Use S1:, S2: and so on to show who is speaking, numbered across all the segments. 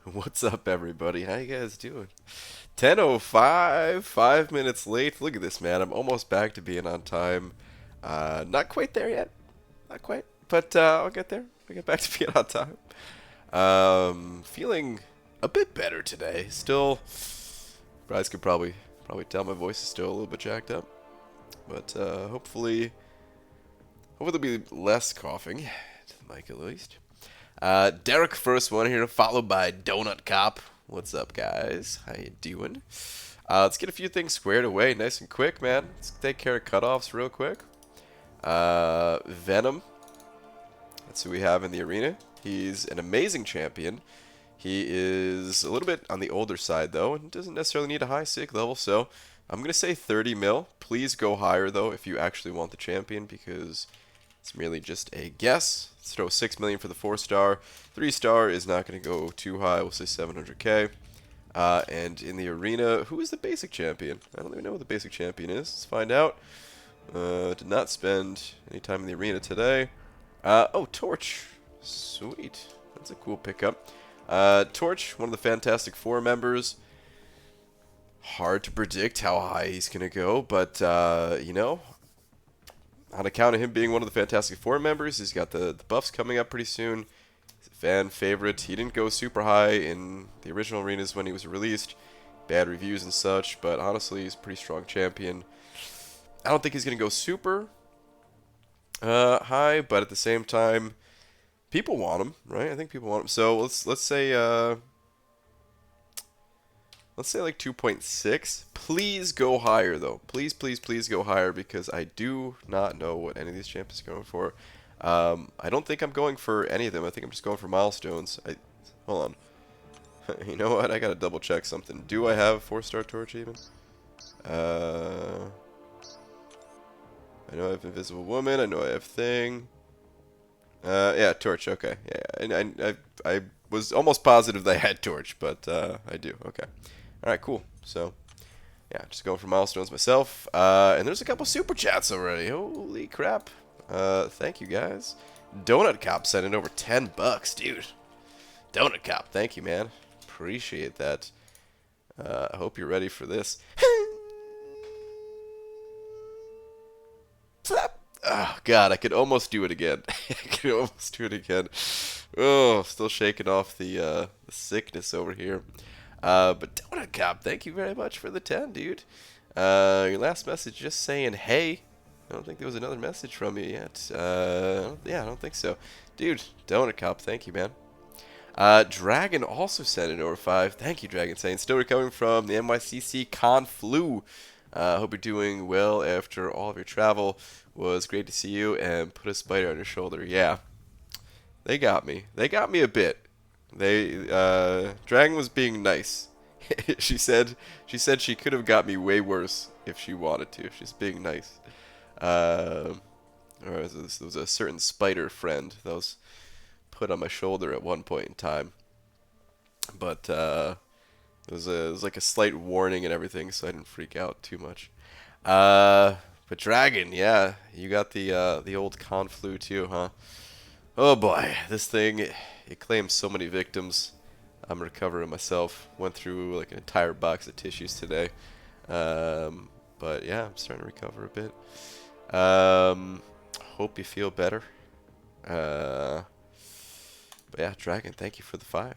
S1: What's up, everybody? How you guys doing? 10:05, 5 minutes late. Look at this, man. I'm almost back to being on time. Not quite there yet. Not quite. But I'll get there. I'll get back to being on time. Feeling a bit better today. Still, you guys could probably tell my voice is still a little bit jacked up. But hopefully there'll be less coughing. To the mic at least. Derek, first one here, followed by Donut Cop. What's up, guys? How you doing? Let's get a few things squared away, nice and quick, man. Let's take care of cutoffs real quick. Venom. That's who we have in the arena. He's an amazing champion. He is a little bit on the older side, though, and doesn't necessarily need a high sick level, so I'm going to say 30 mil. Please go higher, though, if you actually want the champion, because it's merely just a guess. Let's throw 6 million for the 4-star. 3-star is not going to go too high. We'll say 700k. And in the arena, who is the basic champion? I don't even know what the basic champion is. Let's find out. Did not spend any time in the arena today. Oh, Torch. Sweet. That's a cool pickup. Torch, one of the Fantastic Four members. Hard to predict how high he's going to go, but, you know, on account of him being one of the Fantastic Four members, he's got the buffs coming up pretty soon. He's a fan favorite. He didn't go super high in the original arenas when he was released. Bad reviews and such, but honestly, he's a pretty strong champion. I don't think he's going to go super high, but at the same time, people want him, right? I think people want him. So let's say like 2.6. Please go higher, though. Please, please, please go higher, because I do not know what any of these champions are going for. I don't think I'm going for any of them. I think I'm just going for milestones. Hold on. You know what? I gotta double check something. Do I have 4-star Torch even? I know I have Invisible Woman. I know I have Thing. Yeah, Torch. Okay. Yeah, and I was almost positive that I had Torch, but I do. Okay. All right, cool. So, yeah, just going for milestones myself. And there's a couple super chats already. Holy crap. Thank you, guys. Donut Cop sent in over 10 bucks, dude. Donut Cop, thank you, man. Appreciate that. I hope you're ready for this. Oh, God, I could almost do it again. I could almost do it again. Oh, still shaking off the sickness over here. But Donut Cop, thank you very much for the 10, dude. Your last message just saying, hey. I don't think there was another message from you yet. Yeah, I don't think so. Dude, Donut Cop, thank you, man. Dragon also sent in over 5. Thank you, Dragon, saying, still recovering from the NYCC Con Flu. Hope you're doing well after all of your travel. Was great to see you, and put a spider on your shoulder. Yeah, they got me. They got me a bit. Dragon was being nice. she said she could have got me way worse if she wanted to. She's being nice. Or there was a certain spider friend that was put on my shoulder at one point in time. But it was like a slight warning and everything, so I didn't freak out too much. But Dragon, yeah, you got the old con flu too, huh? Oh boy, this thing, it claims so many victims. I'm recovering myself. Went through like an entire box of tissues today. But yeah, I'm starting to recover a bit. Hope you feel better. But yeah, Dragon, thank you for the 5.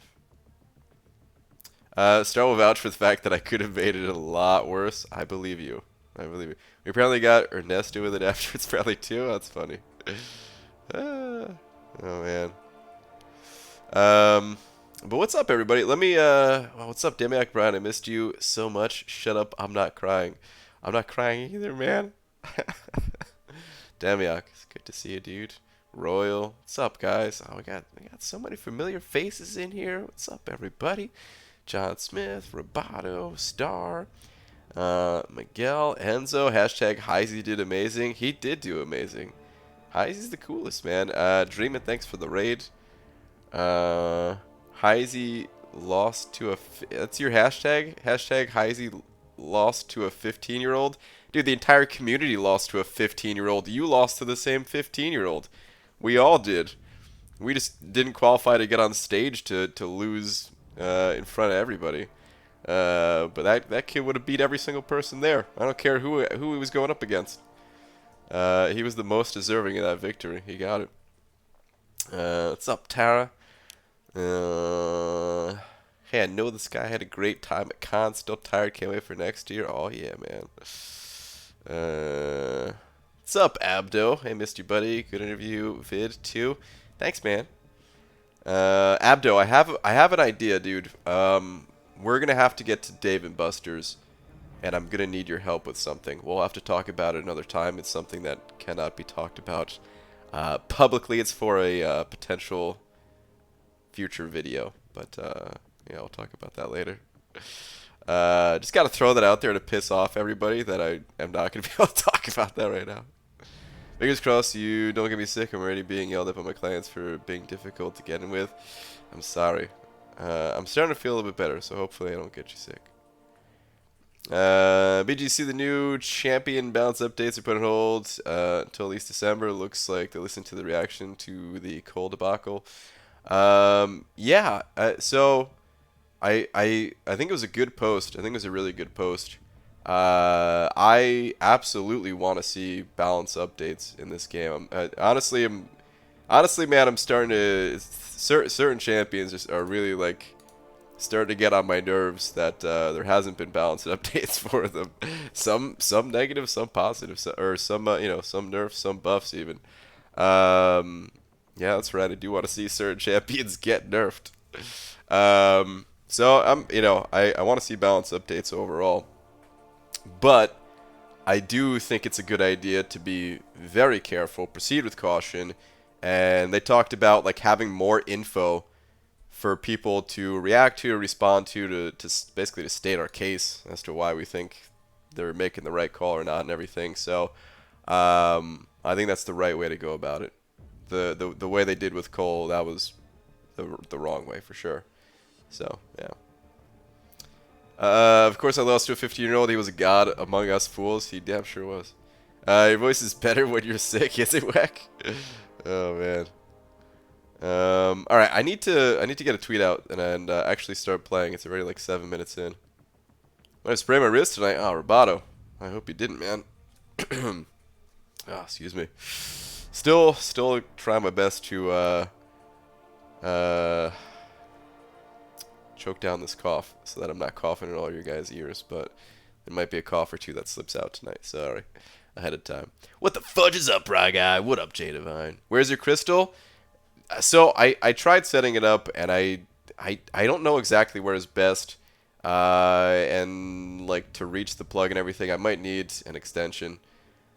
S1: Star will vouch for the fact that I could have made it a lot worse. I believe you. I believe you. We apparently got Ernesto with it afterwards, probably too. That's funny. Oh man. But what's up, everybody? Let me. Well, what's up, Demiak Brian? I missed you so much. Shut up. I'm not crying. I'm not crying either, man. Demiak, it's good to see you, dude. Royal, what's up, guys? Oh, we got so many familiar faces in here. What's up, everybody? John Smith, Roboto, Star, Miguel, Enzo, hashtag Heisey did amazing. He did do amazing. Heisey's the coolest, man. Dreamin', thanks for the raid. Heisey lost to a... That's your hashtag? Hashtag Heisey lost to a 15-year-old? Dude, the entire community lost to a 15-year-old. You lost to the same 15-year-old. We all did. We just didn't qualify to get on stage to lose in front of everybody. But that kid would have beat every single person there. I don't care who he was going up against. He was the most deserving of that victory. He got it. What's up, Tara? Hey, I know this guy had a great time at Con. Still tired. Can't wait for next year. Oh yeah, man. What's up, Abdo? Hey, missed you, buddy. Good interview vid too. Thanks, man. Abdo, I have an idea, dude. We're gonna have to get to Dave and Buster's, and I'm gonna need your help with something. We'll have to talk about it another time. It's something that cannot be talked about publicly. It's for a potential future video, but yeah, we'll talk about that later. Just gotta throw that out there to piss off everybody that I am not gonna be able to talk about that right now. Fingers crossed you don't get me sick. I'm already being yelled at by my clients for being difficult to get in with. I'm sorry. I'm starting to feel a little bit better, so hopefully I don't get you sick. BGC, the new champion balance updates are put on hold until at least December. Looks like they listened to the reaction to the Cole debacle. Yeah, so I think it was a good post. I think it was a really good post. I absolutely want to see balance updates in this game. Honestly, man, I'm starting to certain champions just are really like starting to get on my nerves that there hasn't been balanced updates for them. Some negative, some positive, or some you know, some nerfs, some buffs even. Yeah, that's right. I do want to see certain champions get nerfed. So you know, I want to see balance updates overall. But I do think it's a good idea to be very careful, proceed with caution, and they talked about like having more info for people to react to, respond to basically to state our case as to why we think they're making the right call or not and everything. So I think that's the right way to go about it. The way they did with Cole, that was the wrong way for sure. So yeah. Of course, I lost to a 15-year-old. He was a god among us fools. He damn sure was. Your voice is better when you're sick. Is it whack? Oh man. All right. I need to get a tweet out and actually start playing. It's already like 7 minutes in. I sprained my wrist tonight. Oh, Roboto. I hope you didn't, man. Oh, excuse me. Still trying my best to choke down this cough so that I'm not coughing in all your guys' ears, but there might be a cough or two that slips out tonight. Sorry, ahead of time. What the fudge is up, Rye Guy? What up, J Divine? Where's your crystal? So I tried setting it up, and I don't know exactly where is best, and like to reach the plug and everything. I might need an extension.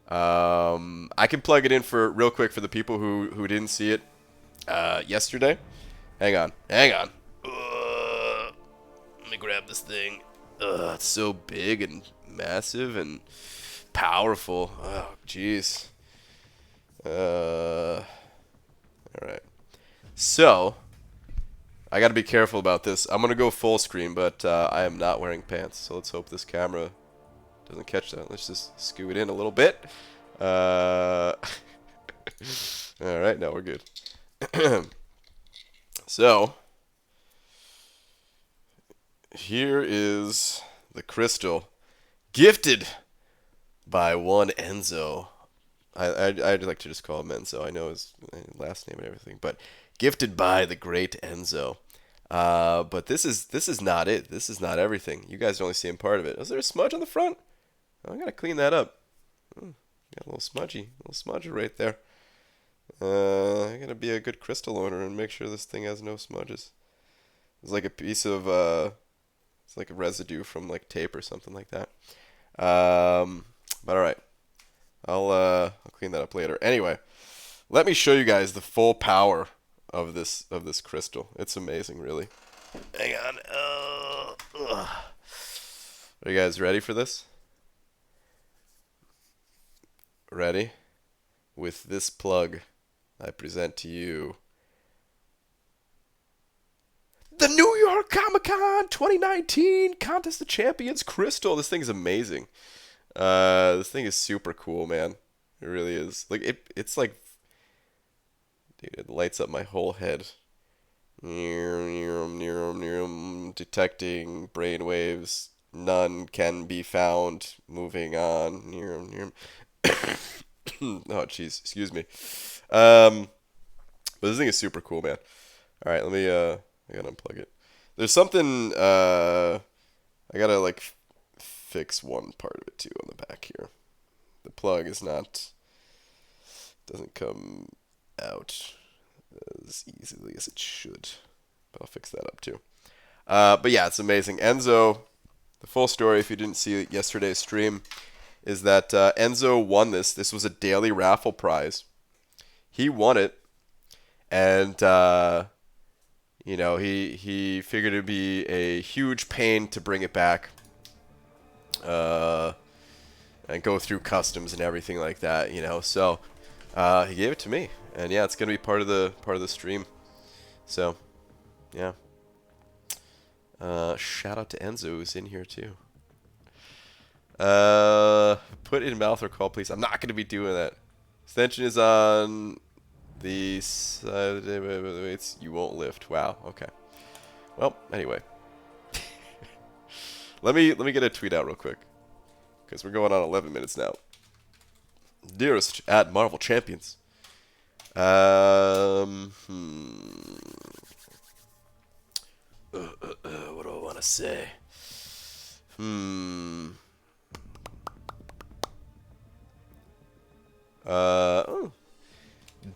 S1: I can plug it in for real quick for the people who didn't see it yesterday. Hang on. Let me grab this thing. It's so big and massive and powerful. Oh, jeez. Alright. So, I gotta be careful about this. I'm gonna go full screen, but I am not wearing pants. So let's hope this camera doesn't catch that. Let's just scoot it in a little bit. Alright, now we're good. So, here is the crystal, gifted by one Enzo. I'd like to just call him Enzo. I know his last name and everything, but gifted by the great Enzo. But this is not it. This is not everything. You guys are only seeing part of it. Is there a smudge on the front? Oh, I gotta clean that up. Got a little smudgy right there. I gotta be a good crystal owner and make sure this thing has no smudges. It's like a piece of it's like a residue from like tape or something like that. But all right, I'll clean that up later. Anyway, let me show you guys the full power of this crystal. It's amazing, really. Hang on. Are you guys ready for this? Ready? With this plug, I present to you the New York Comic-Con 2019 Contest of Champions Crystal. This thing's amazing. This thing is super cool, man. It really is. Like it's like, dude, it lights up my whole head. detecting brainwaves. None can be found. Moving on. Oh, jeez. Excuse me. But this thing is super cool, man. All right, let me. I gotta unplug it. There's something. I gotta like fix one part of it too on the back here. The plug is not. Doesn't come out as easily as it should. But I'll fix that up too. But yeah, it's amazing. Enzo, the full story, if you didn't see yesterday's stream, is that Enzo won this. This was a daily raffle prize. He won it, and you know, he figured it'd be a huge pain to bring it back, and go through customs and everything like that. You know, so he gave it to me, and yeah, it's gonna be part of the stream. So, yeah. Shout out to Enzo, who's in here too. Put in mouth or call, please. I'm not going to be doing that. Extension is on the side. You won't lift. Wow. Okay. Well, anyway. let me get a tweet out real quick, because we're going on 11 minutes now. Dearest at Marvel Champions. What do I want to say?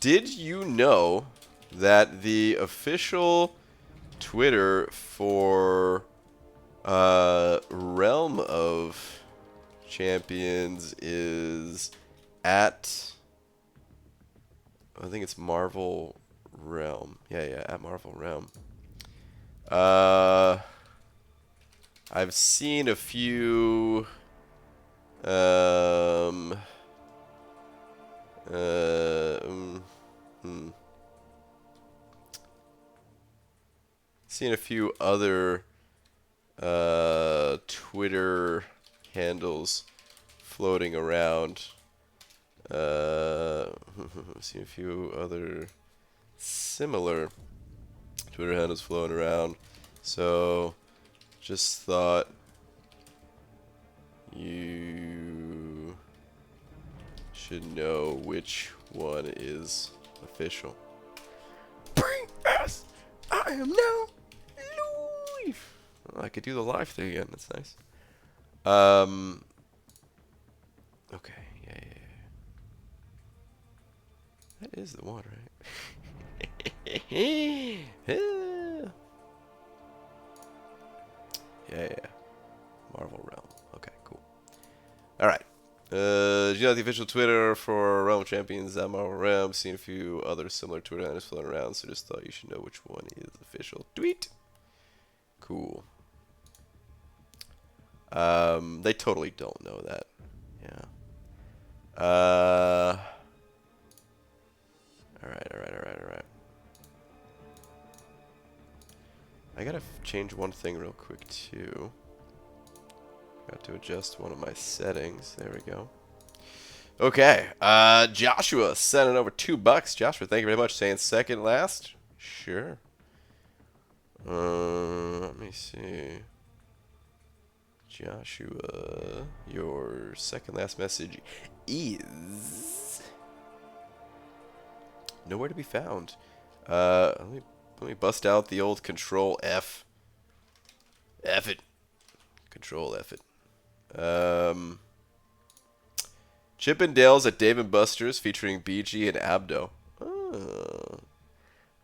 S1: Did you know that the official Twitter for Realm of Champions is at, I think it's Marvel Realm. Yeah, at Marvel Realm. I've seen a few seen a few other Twitter handles floating around. Seen a few other similar Twitter handles floating around, so just thought you should know which one is official. Bring us! I am now live! Oh, I could do the live thing again, that's nice. Okay, yeah. That is the one, right? Yeah. Marvel Realm. Okay, cool. Alright. You know the official Twitter for Realm Champions at Marvel Realm. Seen a few other similar Twitter handles floating around, so just thought you should know which one is official. Tweet. Cool. They totally don't know that. Yeah. Alright. I gotta change one thing real quick too. Got to adjust one of my settings. There we go. Okay. Joshua sending over $2. Joshua, thank you very much. Saying second last. Sure. Let me see. Joshua, your second last message is nowhere to be found. Let me bust out the old Control F. F it. Control F it. Chippendales at Dave & Buster's featuring BG and Abdo.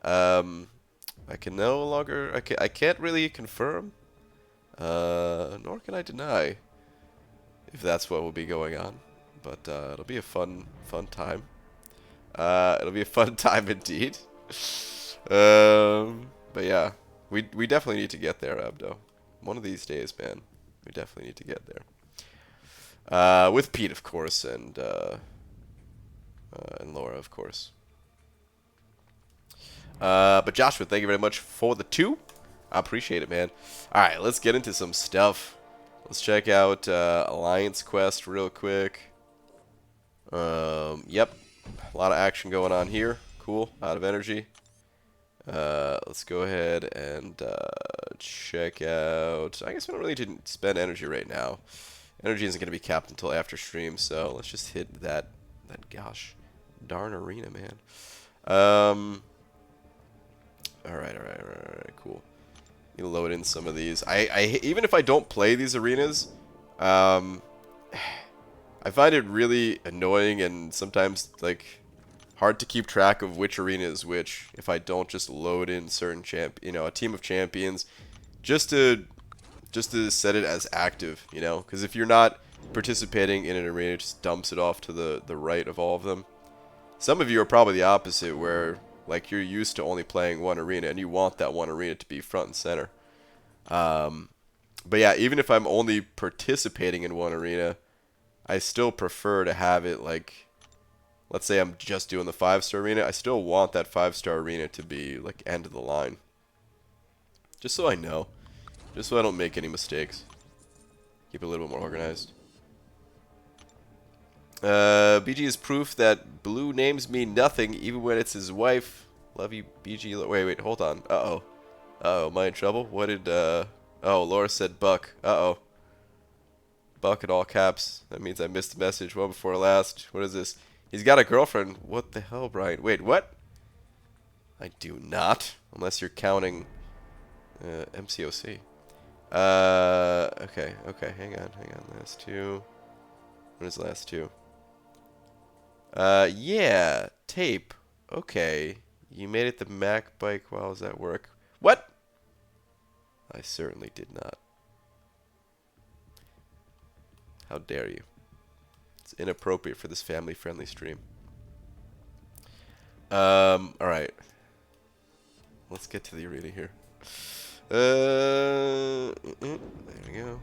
S1: I can no longer. I can't really confirm. Nor can I deny if that's what will be going on. But it'll be a fun time. It'll be a fun time indeed. But yeah, we definitely need to get there, Abdo. One of these days, man. We definitely need to get there. With Pete, of course, and Laura, of course. But Joshua, thank you very much for the 2. I appreciate it, man. All right, let's get into some stuff. Let's check out Alliance Quest real quick. Yep, a lot of action going on here. Cool, out of energy. Let's go ahead and check out. I guess we don't really need to spend energy right now. Energy isn't going to be capped until after stream, so let's just hit that gosh darn arena, man. All right, cool. You load in some of these. Even if I don't play these arenas, I find it really annoying and sometimes like hard to keep track of which arena is which if I don't just load in certain a team of champions just to set it as active, because if you're not participating in an arena, it just dumps it off to the right of all of them. Some of you are probably the opposite, where like you're used to only playing one arena and you want that one arena to be front and center. But yeah, even if I'm only participating in one arena, I still prefer to have it like, let's say I'm just doing the 5-star arena, I still want that 5-star arena to be like end of the line. Just so I know. Just so I don't make any mistakes. Keep it a little bit more organized. BG is proof that blue names mean nothing, even when it's his wife. Love you, BG. Wait, hold on. Uh-oh. Uh-oh, am I in trouble? What did, Oh, Laura said Buck. Uh-oh. Buck in all caps. That means I missed the message one before last. What is this? He's got a girlfriend. What the hell, Brian? Wait, what? I do not. Unless you're counting MCOC. Okay. Hang on. Last two. What is last two? Yeah. Tape. Okay. You made it the Mac bike while I was at work. What? I certainly did not. How dare you? It's inappropriate for this family-friendly stream. Alright. Let's get to the arena here. There we go.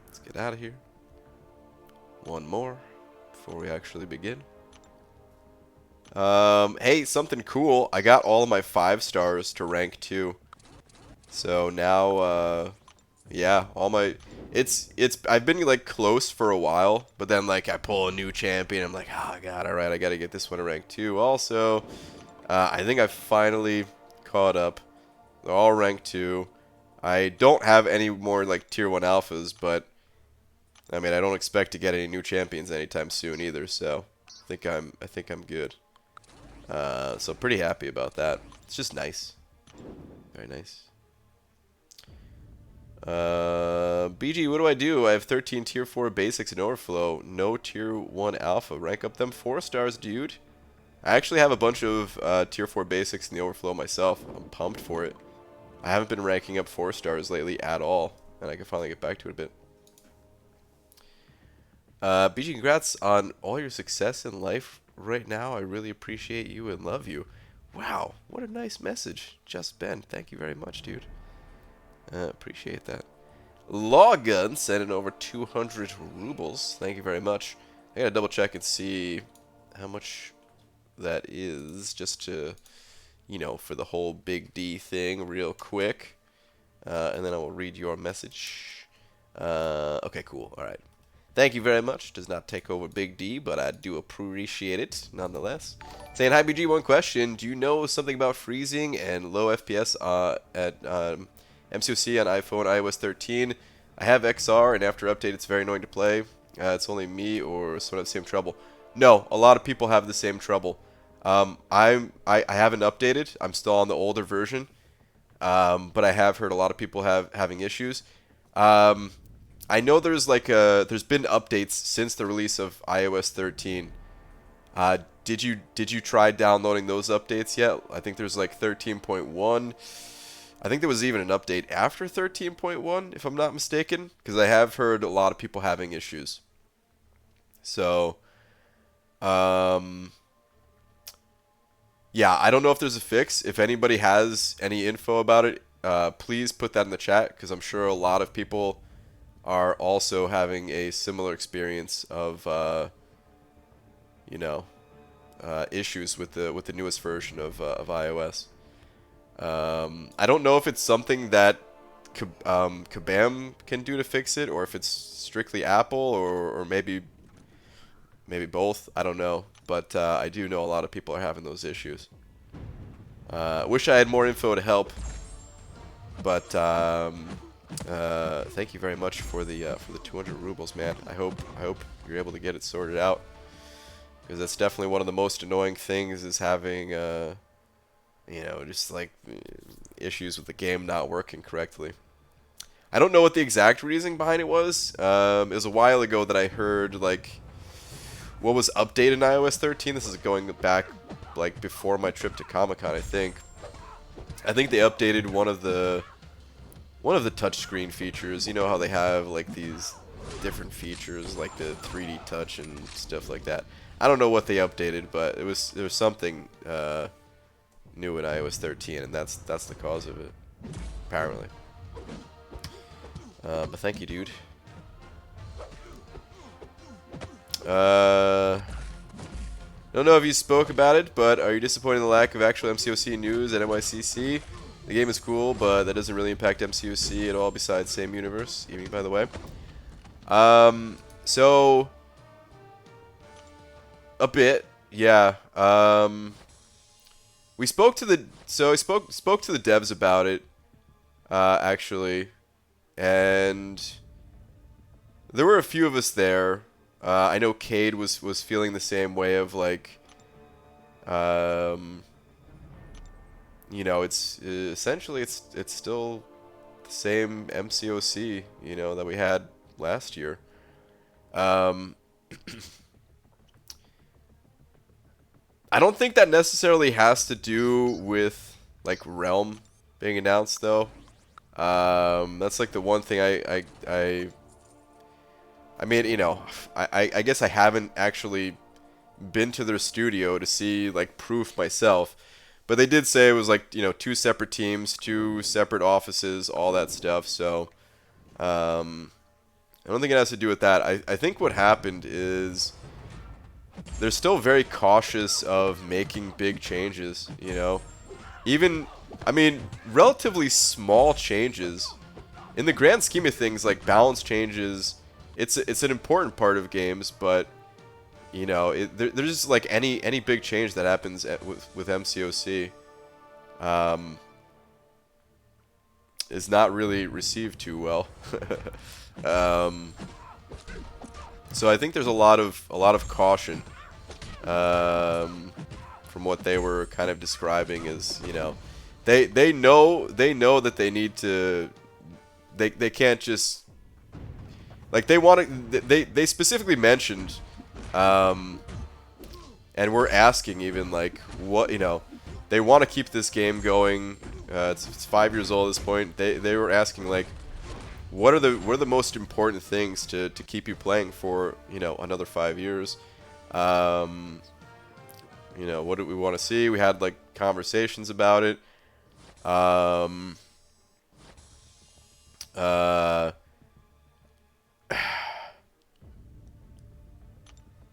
S1: Let's get out of here. One more before we actually begin. Hey, something cool. I got all of my 5 stars to rank 2. So now, yeah, all my... I've been, like, close for a while, but then, like, I pull a new champion, I'm like, oh, God, alright, I gotta get this one to rank 2 also. I think I finally caught up. They're all rank 2. I don't have any more, like, tier 1 alphas, but, I mean, I don't expect to get any new champions anytime soon either, so I think I'm good. So pretty happy about that. It's just nice. Very nice. BG, what do? I have 13 tier 4 basics in overflow. No tier 1 alpha. Rank up them 4 stars, dude. I actually have a bunch of tier 4 basics in the overflow myself. I'm pumped for it. I haven't been ranking up 4 stars lately at all, and I can finally get back to it a bit. BG, congrats on all your success in life right now. I really appreciate you and love you. Wow, what a nice message. Just Ben, thank you very much, dude. Appreciate that. Lawgun sending over 200 rubles. Thank you very much. I gotta double check and see how much that is, just to, for the whole Big D thing real quick. And then I will read your message. Okay, cool. Alright. Thank you very much. Does not take over Big D, but I do appreciate it nonetheless. Saying, hi BG, one question. Do you know something about freezing and low FPS at MCOC on iPhone iOS 13? I have XR, and after update, it's very annoying to play. It's only me or someone has the same trouble. No, a lot of people have the same trouble. I haven't updated. I'm still on the older version, but I have heard a lot of people having issues. I know there's been updates since the release of iOS 13. Did you try downloading those updates yet? I think there's like 13.1. I think there was even an update after 13.1, if I'm not mistaken, because I have heard a lot of people having issues. So, yeah, I don't know if there's a fix. If anybody has any info about it, please put that in the chat, because I'm sure a lot of people are also having a similar experience of, issues with the newest version of iOS. I don't know if it's something that Kabam can do to fix it, or if it's strictly Apple, or maybe both. I don't know, but I do know a lot of people are having those issues. Wish I had more info to help, but thank you very much for the 200 rubles, man. I hope you're able to get it sorted out, because that's definitely one of the most annoying things, is having you know, just like issues with the game not working correctly. I don't know what the exact reason behind it was. It was a while ago that I heard like what was updated in iOS 13. This is going back like before my trip to Comic-Con, I think. I think they updated one of the touchscreen features. You know how they have like these different features like the 3D touch and stuff like that. I don't know what they updated, but there was something new in iOS 13, and that's the cause of it, apparently. But thank you, dude. Don't know if you spoke about it, but are you disappointed in the lack of actual MCOC news at NYCC? The game is cool, but that doesn't really impact MCOC at all besides same universe. Evening, by the way. So a bit, yeah. We spoke to the I spoke to the devs about it, actually, and there were a few of us there. I know Cade was feeling the same way of like, you know, it's essentially it's still the same MCOC, you know, that we had last year. I don't think that necessarily has to do with like Realm being announced, though. That's like the one thing I mean, you know, I guess I haven't actually been to their studio to see like proof myself, but they did say it was like, you know, 2 separate teams, 2 separate offices, all that stuff. So I don't think it has to do with that. I think what happened is they're still very cautious of making big changes, you know. Even, I mean, relatively small changes. In the grand scheme of things, like balance changes, it's an important part of games, but, you know, there's just like any big change that happens with MCOC is not really received too well. So I think there's a lot of caution from what they were kind of describing as, you know, they know that they need to, they can't just, like, they want to, they specifically mentioned, and we're asking even like what, you know, they want to keep this game going. It's 5 years old at this point. They were asking like, what are the most important things to keep you playing for, you know, another 5 years? You know, what do we want to see? We had like conversations about it.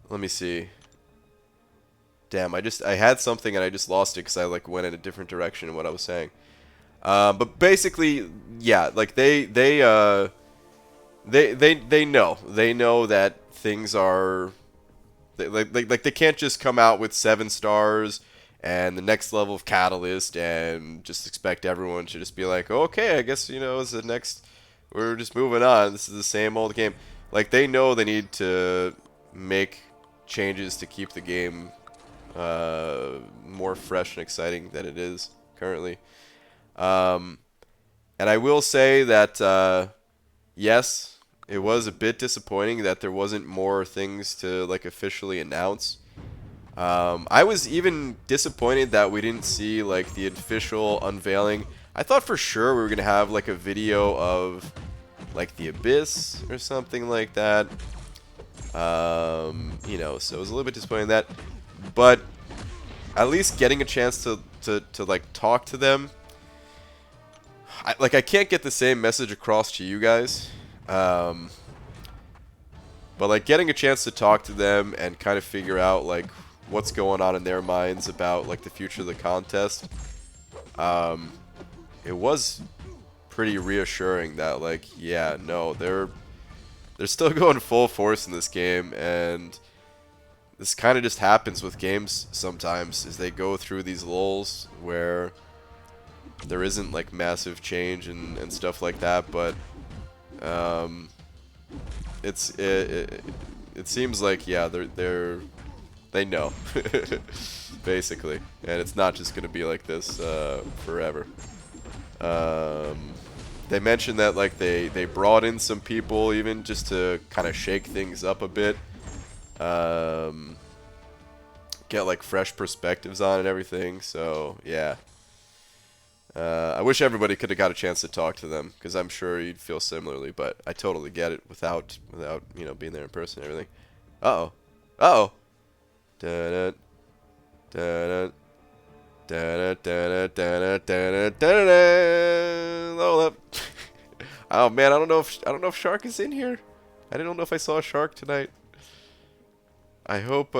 S1: Let me see. Damn, I had something and I just lost it because I like went in a different direction in what I was saying. But basically, yeah, like they know that things are like they can't just come out with 7 stars and the next level of Catalyst and just expect everyone to just be like, oh, okay, I guess, you know, it's the next, we're just moving on. This is the same old game. Like, they know they need to make changes to keep the game more fresh and exciting than it is currently. And I will say that, yes, it was a bit disappointing that there wasn't more things to like officially announce. I was even disappointed that we didn't see like the official unveiling. I thought for sure we were gonna have like a video of like the Abyss or something like that. You know, so it was a little bit disappointing that, but at least getting a chance to like talk to them. I can't get the same message across to you guys. But like getting a chance to talk to them and kind of figure out like what's going on in their minds about like the future of the contest, it was pretty reassuring that like, yeah, no, they're still going full force in this game, and this kind of just happens with games sometimes, is they go through these lulls where there isn't like massive change and stuff like that, but it seems like, yeah, they know basically, and it's not just gonna be like this forever. They mentioned that like they brought in some people even just to kind of shake things up a bit, get like fresh perspectives on it and everything. So yeah, I wish everybody could have got a chance to talk to them, because I'm sure you'd feel similarly. But I totally get it without you know, being there in person and everything. Uh oh. Da da da da da da da. Oh man, I don't know if Shark is in here. I didn't know if I saw a Shark tonight. I hope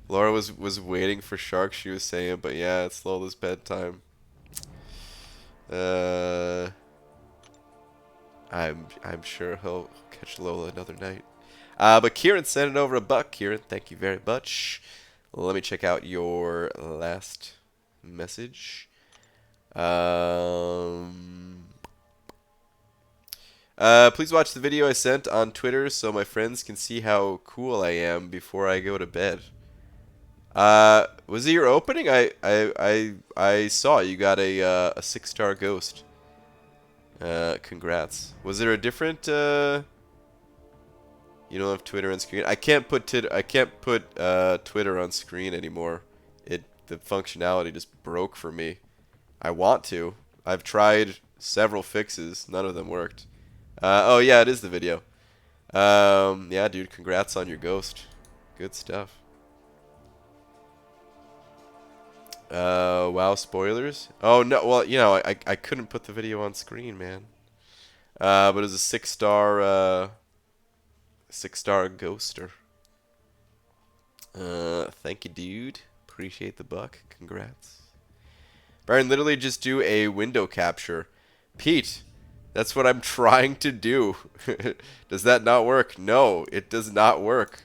S1: Laura was waiting for Shark, she was saying, but yeah, it's Lola's bedtime. I'm sure he'll catch Lola another night. But Kieran sent it over a buck. Kieran, thank you very much. Let me check out your last message. Please watch the video I sent on Twitter so my friends can see how cool I am before I go to bed. Was it your opening? I saw you got a 6-star ghost. Congrats. Was there a different you don't have Twitter on screen? I can't put Twitter on screen anymore. The functionality just broke for me. I want to. I've tried several fixes. None of them worked. Oh yeah, it is the video. Yeah, dude, congrats on your ghost. Good stuff. Wow, spoilers? Oh no, well, you know, I couldn't put the video on screen, man. But it was a 6-star ghoster. Thank you, dude. Appreciate the buck. Congrats. Byron, literally just do a window capture. Pete, that's what I'm trying to do. Does that not work? No, it does not work.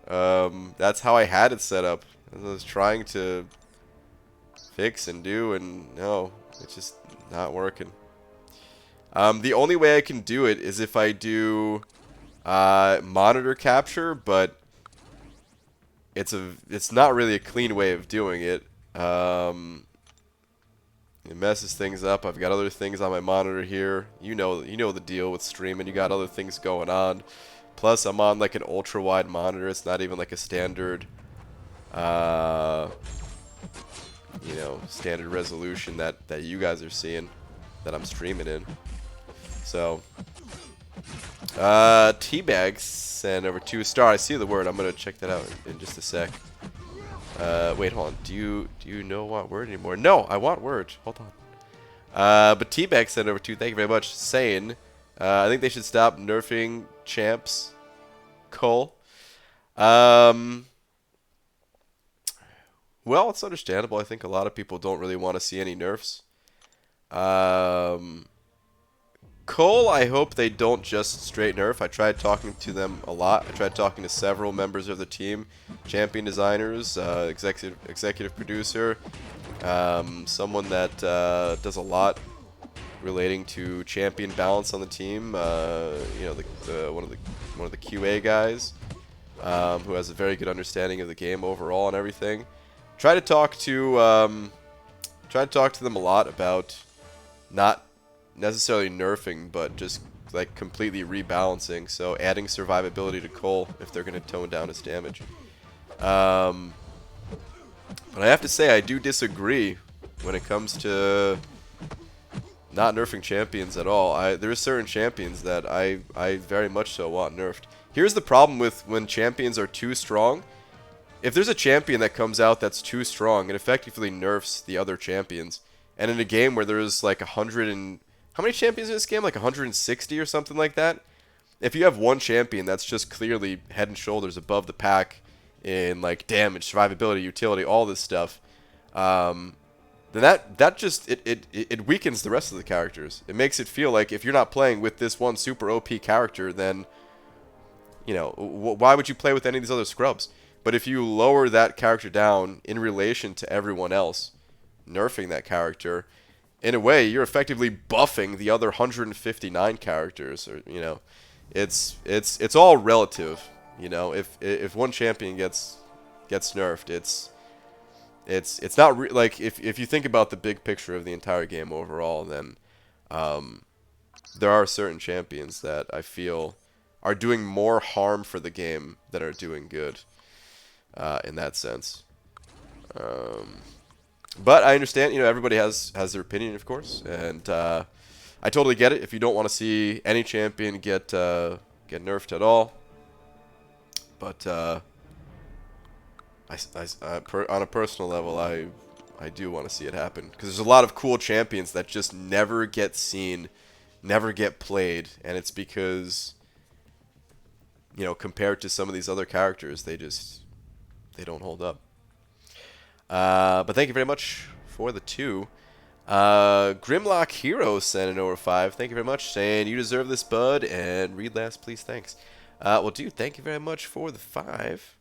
S1: That's how I had it set up. I was trying to fix and do, and no, it's just not working. The only way I can do it is if I do monitor capture, but it's not really a clean way of doing it. It messes things up. I've got other things on my monitor here. You know the deal with streaming. You got other things going on. Plus, I'm on like an ultra wide monitor. It's not even like a standard, you know, standard resolution that you guys are seeing, that I'm streaming in. So, Teabag sent over 2-star. I see the word. I'm gonna check that out in just a sec. Wait, hold on. Do you know what word anymore? No, I want word. Hold on. But Teabag sent over 2. Thank you very much. Saying, I think they should stop nerfing champs. Cole. Well, it's understandable. I think a lot of people don't really want to see any nerfs. Cole, I hope they don't just straight nerf. I tried talking to them a lot. I tried talking to several members of the team, champion designers, executive producer, someone that does a lot relating to champion balance on the team. You know, one of the QA guys, who has a very good understanding of the game overall and everything. Try to talk to them a lot about not necessarily nerfing, but just like completely rebalancing. So adding survivability to Cole if they're going to tone down his damage. But I have to say, I do disagree when it comes to not nerfing champions at all. There are certain champions that I very much so want nerfed. Here's the problem with when champions are too strong. If there's a champion that comes out that's too strong, it effectively nerfs the other champions. And in a game where there's like 100 and... How many champions in this game? Like 160 or something like that? If you have one champion that's just clearly head and shoulders above the pack in like damage, survivability, utility, all this stuff, then that just it weakens the rest of the characters. It makes it feel like if you're not playing with this one super OP character, then you know, why would you play with any of these other scrubs? But if you lower that character down in relation to everyone else, nerfing that character, in a way, you're effectively buffing the other 159 characters. Or you know, it's all relative. You know, if one champion gets nerfed, it's not like if you think about the big picture of the entire game overall, then there are certain champions that I feel are doing more harm for the game than are doing good in that sense. But I understand, you know, everybody has their opinion, of course, and I totally get it. If you don't want to see any champion get nerfed at all, but on a personal level, I do want to see it happen because there's a lot of cool champions that just never get seen, never get played, and it's because, you know, compared to some of these other characters, they don't hold up. But thank you very much for the 2. Grimlock Hero sent an over 5. Thank you very much, saying you deserve this, bud. And read last, please. Thanks. Well, dude, thank you very much for the 5.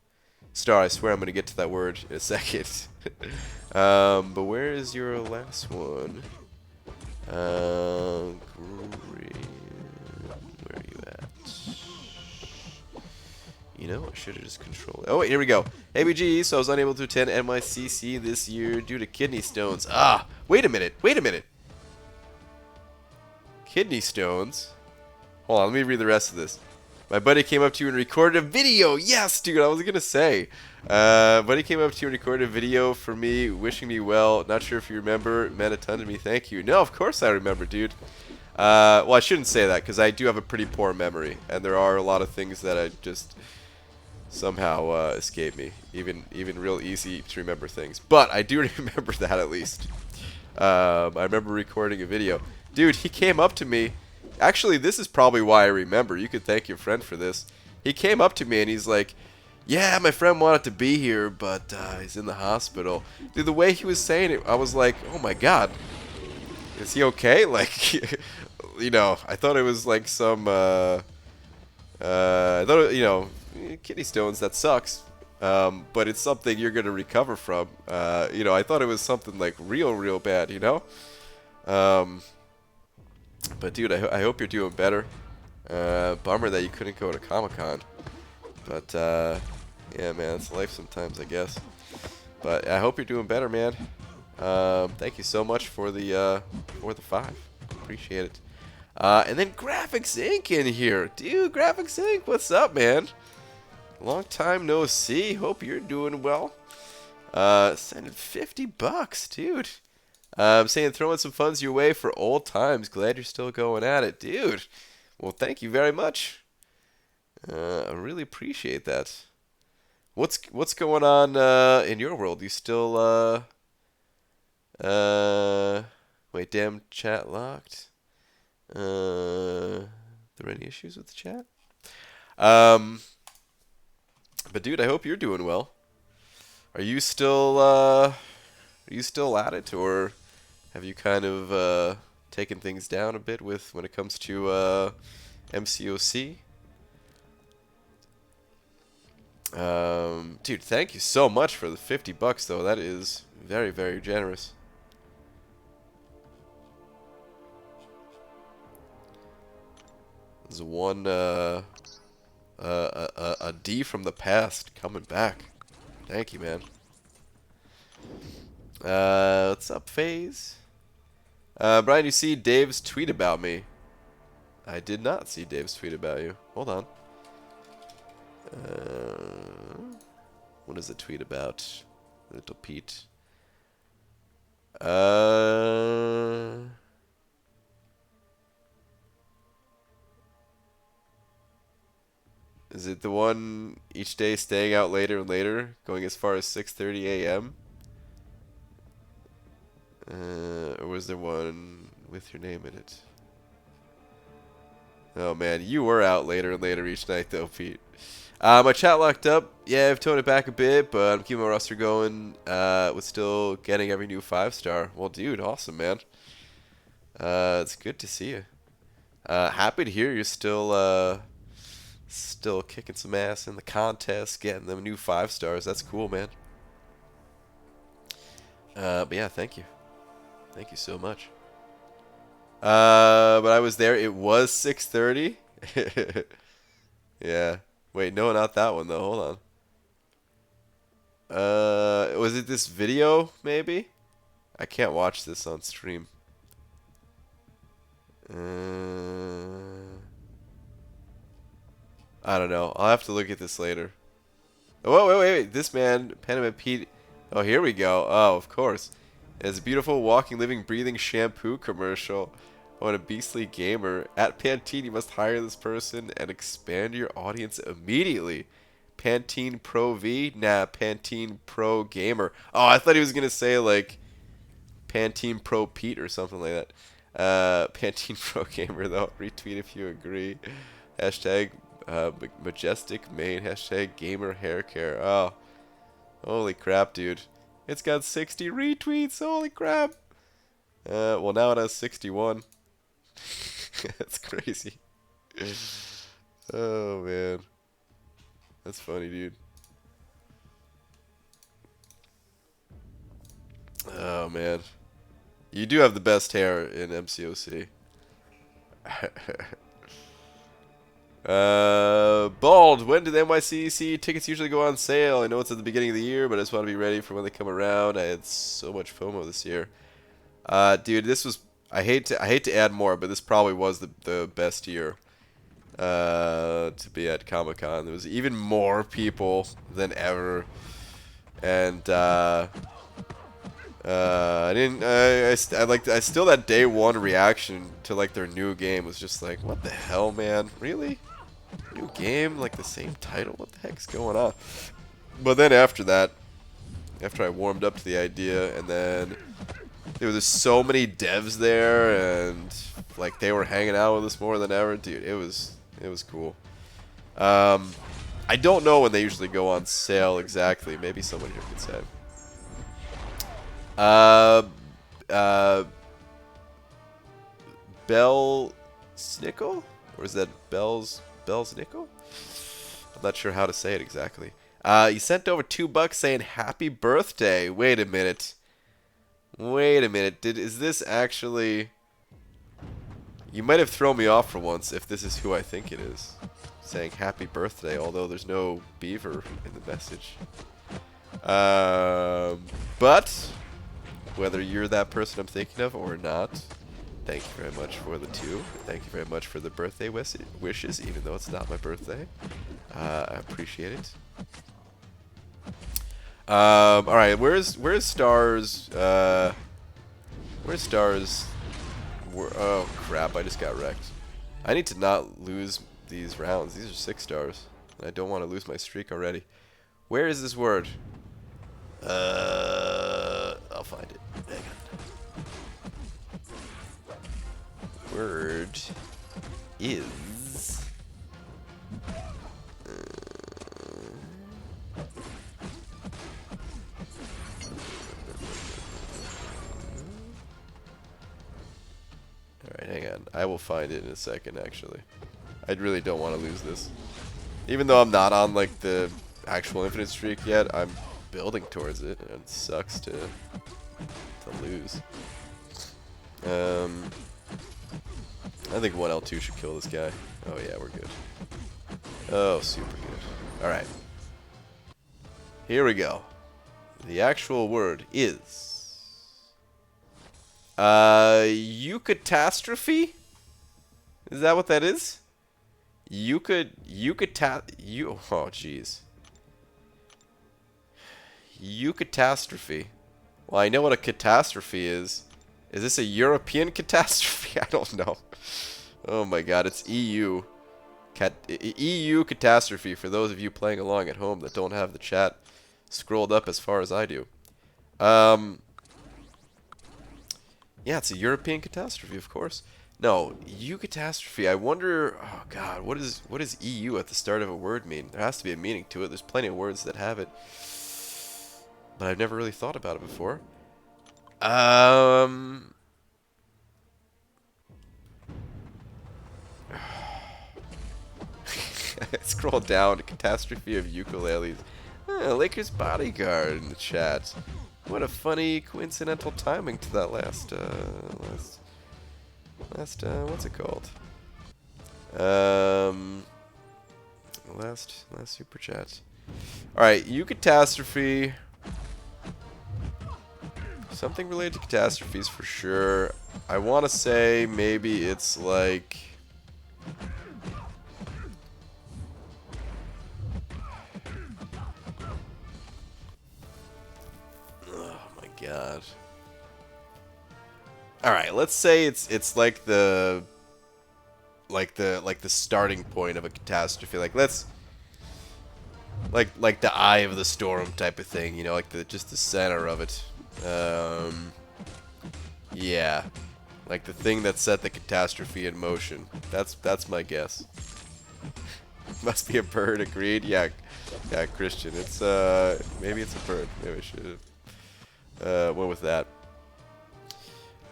S1: Star, I swear I'm going to get to that word in a second. But where is your last one? Where are you at? You know, I should have just controlled it. Oh, wait, here we go. ABG, so I was unable to attend NYCC this year due to kidney stones. Ah, wait a minute. Wait a minute. Kidney stones? Hold on, let me read the rest of this. My buddy came up to you and recorded a video. Yes, dude, I was going to say. Buddy came up to you and recorded a video for me, wishing me well. Not sure if you remember. It meant a ton to me. Thank you. No, of course I remember, dude. Well, I shouldn't say that because I do have a pretty poor memory. And there are a lot of things that I just somehow escape me. Even real easy to remember things. But I do remember that at least. I remember recording a video. Dude, he came up to me. Actually, this is probably why I remember. You could thank your friend for this. He came up to me and he's like, yeah, my friend wanted to be here, but he's in the hospital. Dude, the way he was saying it, I was like, oh my god. Is he okay? Like, you know, I thought it was like some, I thought, you know, kidney stones, that sucks. But it's something you're going to recover from. You know, I thought it was something like real bad, you know? But dude, I hope you're doing better. Bummer that you couldn't go to Comic-Con. But, yeah, man, it's life sometimes, I guess. But I hope you're doing better, man. Thank you so much for the 5. Appreciate it. And then Graphics Inc. in here. Dude, Graphics Inc., what's up, man? Long time no see. Hope you're doing well. Sending $50, dude. I'm saying throwing some funds your way for old times. Glad you're still going at it, dude. Well, thank you very much. I really appreciate that. What's going on in your world? You still wait, damn chat locked. There any issues with the chat? But dude, I hope you're doing well. Are you still at it, or have you kind of taken things down a bit with when it comes to MCOC? Dude, thank you so much for the $50 though. That is very, very generous. There's one a D from the past coming back. Thank you, man. What's up, FaZe? Brian, you see Dave's tweet about me? I did not see Dave's tweet about you. Hold on. What is the tweet about? Little Pete. Is it the one each day staying out later and later, going as far as 6:30 a.m.? Or was there one with your name in it? Oh man, you were out later and later each night though, Pete. My chat locked up. Yeah, I've toned it back a bit, but I'm keeping my roster going. With still getting every new 5-star. Well, dude, awesome, man. It's good to see you. Happy to hear you're still kicking some ass in the contest, getting them new 5-stars. That's cool, man. But yeah, thank you. Thank you so much. But I was there. It was 6:30. Yeah. Wait, no, not that one though. Hold on. Was it this video maybe? I can't watch this on stream. I don't know. I'll have to look at this later. Oh, wait. This man, Panama Pete. Oh, here we go. Oh, of course. It's a beautiful walking, living, breathing shampoo commercial. Oh, and a beastly gamer. At Pantene, you must hire this person and expand your audience immediately. Pantene Pro V? Nah, Pantene Pro Gamer. Oh, I thought he was going to say, like, Pantene Pro Pete or something like that. Pantene Pro Gamer, though. Retweet if you agree. Hashtag majestic main. Hashtag gamer hair care. Oh, holy crap, dude. It's got 60 retweets. Holy crap. Well, now it has 61. That's crazy. Oh, man. That's funny, dude. Oh, man. You do have the best hair in MCOC. Bald, when do the NYCC tickets usually go on sale? I know it's at the beginning of the year, but I just want to be ready for when they come around. I had so much FOMO this year. Dude, this was... I hate to add more, but this probably was the best year to be at Comic-Con. There was even more people than ever, and I still that day one reaction to like their new game was just like, what the hell, man? Really? New game, like the same title? What the heck's going on? But then after that, after I warmed up to the idea, and then there was so many devs there, and like they were hanging out with us more than ever, dude. It was cool. I don't know when they usually go on sale exactly. Maybe someone here could say. Bell Snickle? Or is that Bell's Nickel? I'm not sure how to say it exactly. You sent over $2 saying happy birthday. Wait a minute. Wait a minute. Is this actually... You might have thrown me off for once if this is who I think it is. Saying happy birthday, although there's no beaver in the message. But whether you're that person I'm thinking of or not, thank you very much for the 2. Thank you very much for the birthday wishes, even though it's not my birthday. I appreciate it. All right, where's Stars? Where's Stars? Oh crap! I just got wrecked. I need to not lose these rounds. These are 6 stars, and I don't want to lose my streak already. Where is this word? I'll find it. Hang on. Word is. Alright, hang on. I will find it in a second, actually. I really don't want to lose this. Even though I'm not on, like, the actual infinite streak yet, I'm building towards it, and it sucks to lose. I think 1L2 should kill this guy. Oh, yeah, we're good. Oh, super good. Alright. Here we go. The actual word is... Eucatastrophe? Is that what that is? Oh, jeez. Eucatastrophe. Well, I know what a catastrophe is. Is this a European catastrophe? I don't know. Oh my god, it's EU. EU catastrophe for those of you playing along at home that don't have the chat scrolled up as far as I do. Yeah, it's a European catastrophe, of course. No, EU catastrophe. I wonder. Oh God, what does EU at the start of a word mean? There has to be a meaning to it. There's plenty of words that have it, but I've never really thought about it before. Scroll down to catastrophe of ukuleles. Lakers bodyguard in the chat. What a funny coincidental timing to that last what's it called? Last super chat. All right, you catastrophe. Something related to catastrophes for sure. I want to say maybe it's like. Oh my god. All right, let's say it's like the starting point of a catastrophe. Like let's like the eye of the storm type of thing, you know, like just the center of it. Yeah, like the thing that set the catastrophe in motion. That's my guess. Must be a bird. Agreed. Yeah, Christian. It's maybe it's a bird. Maybe I should have went with that.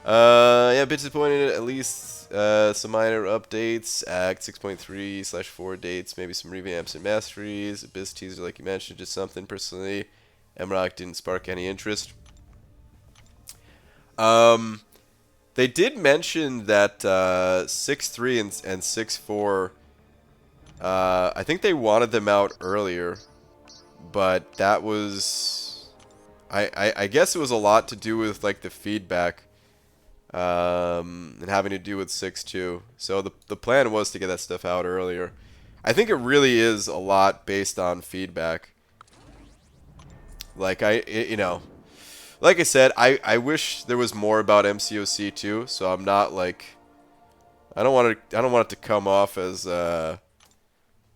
S1: Yeah, a bit disappointed. At least some minor updates. Act 6.3/4 dates. Maybe some revamps and masteries. Abyss teaser, like you mentioned, just something. Personally, MCOC didn't spark any interest. They did mention that 6.3 and 6.4. I think they wanted them out earlier, but that was. I guess it was a lot to do with like the feedback. And having to do with 6.2. So the plan was to get that stuff out earlier. I think it really is a lot based on feedback. Like you know, like I said, I wish there was more about MCOC too. So I'm not like, I don't want it to come off as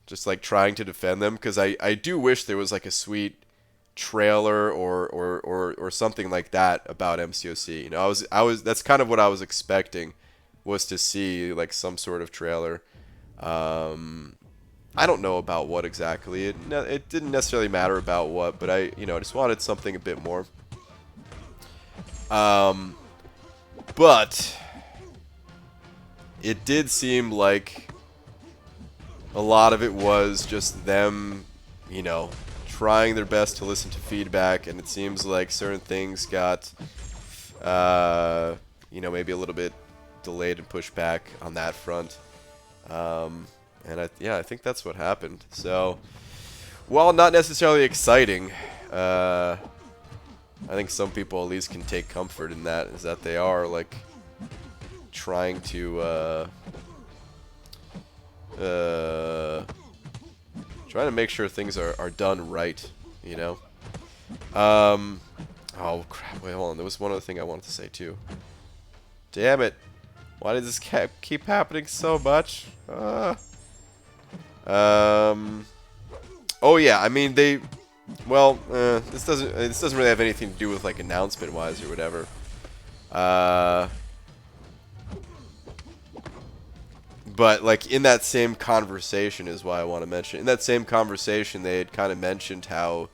S1: just like trying to defend them, because I do wish there was like a sweet trailer or something like that about MCOC. You know, I was that's kind of what I was expecting, was to see like some sort of trailer. I don't know about what exactly. It didn't necessarily matter about what, but I just wanted something a bit more. But it did seem like a lot of it was just them, trying their best to listen to feedback, and it seems like certain things got, maybe a little bit delayed and pushed back on that front. And I think that's what happened. So, while not necessarily exciting, I think some people at least can take comfort in that, is that they are like trying to make sure things are done right, Oh crap! Wait, hold on. There was one other thing I wanted to say too. Damn it! Why does this keep happening so much? Oh yeah, I mean this doesn't really have anything to do with like announcement wise or whatever. But like in that same conversation is why I want to mention. In that same conversation, they had kind of mentioned how,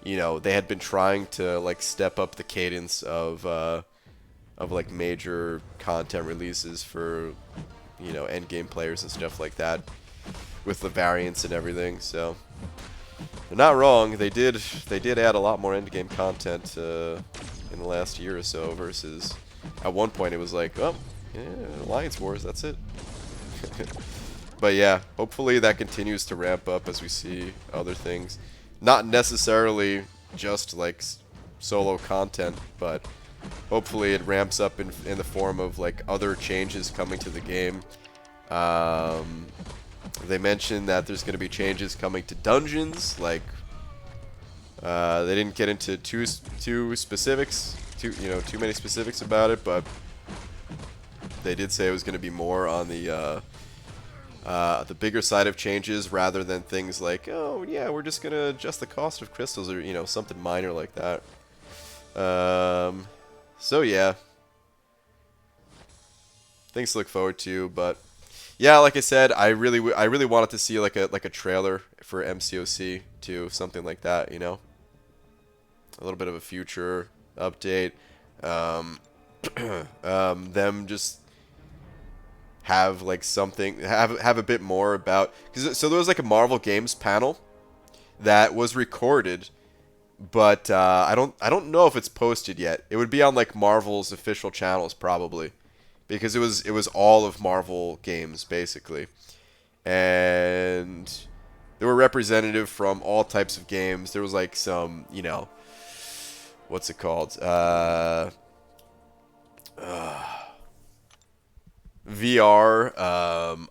S1: they had been trying to like step up the cadence of like major content releases for, end game players and stuff like that, with the variants and everything. So they're not wrong. They did add a lot more end game content in the last year or so, versus at one point it was like, oh yeah, Alliance Wars, that's it. But yeah, hopefully that continues to ramp up as we see other things. Not necessarily just like solo content, but hopefully it ramps up in the form of like other changes coming to the game. They mentioned that there's going to be changes coming to dungeons. Like they didn't get into too many specifics about it, but they did say it was going to be more on the bigger side of changes, rather than things like, oh yeah, we're just gonna adjust the cost of crystals, or something minor like that. So yeah, things to look forward to. But yeah, like I said, I really wanted to see like a trailer for MCOC too, something like that. You know, a little bit of a future update. Them just have like something, have a bit more about, because so there was like a Marvel Games panel that was recorded, but I don't know if it's posted yet. It would be on like Marvel's official channels probably, because it was all of Marvel Games basically, and there were representative from all types of games. There was like some, you know, what's it called? VR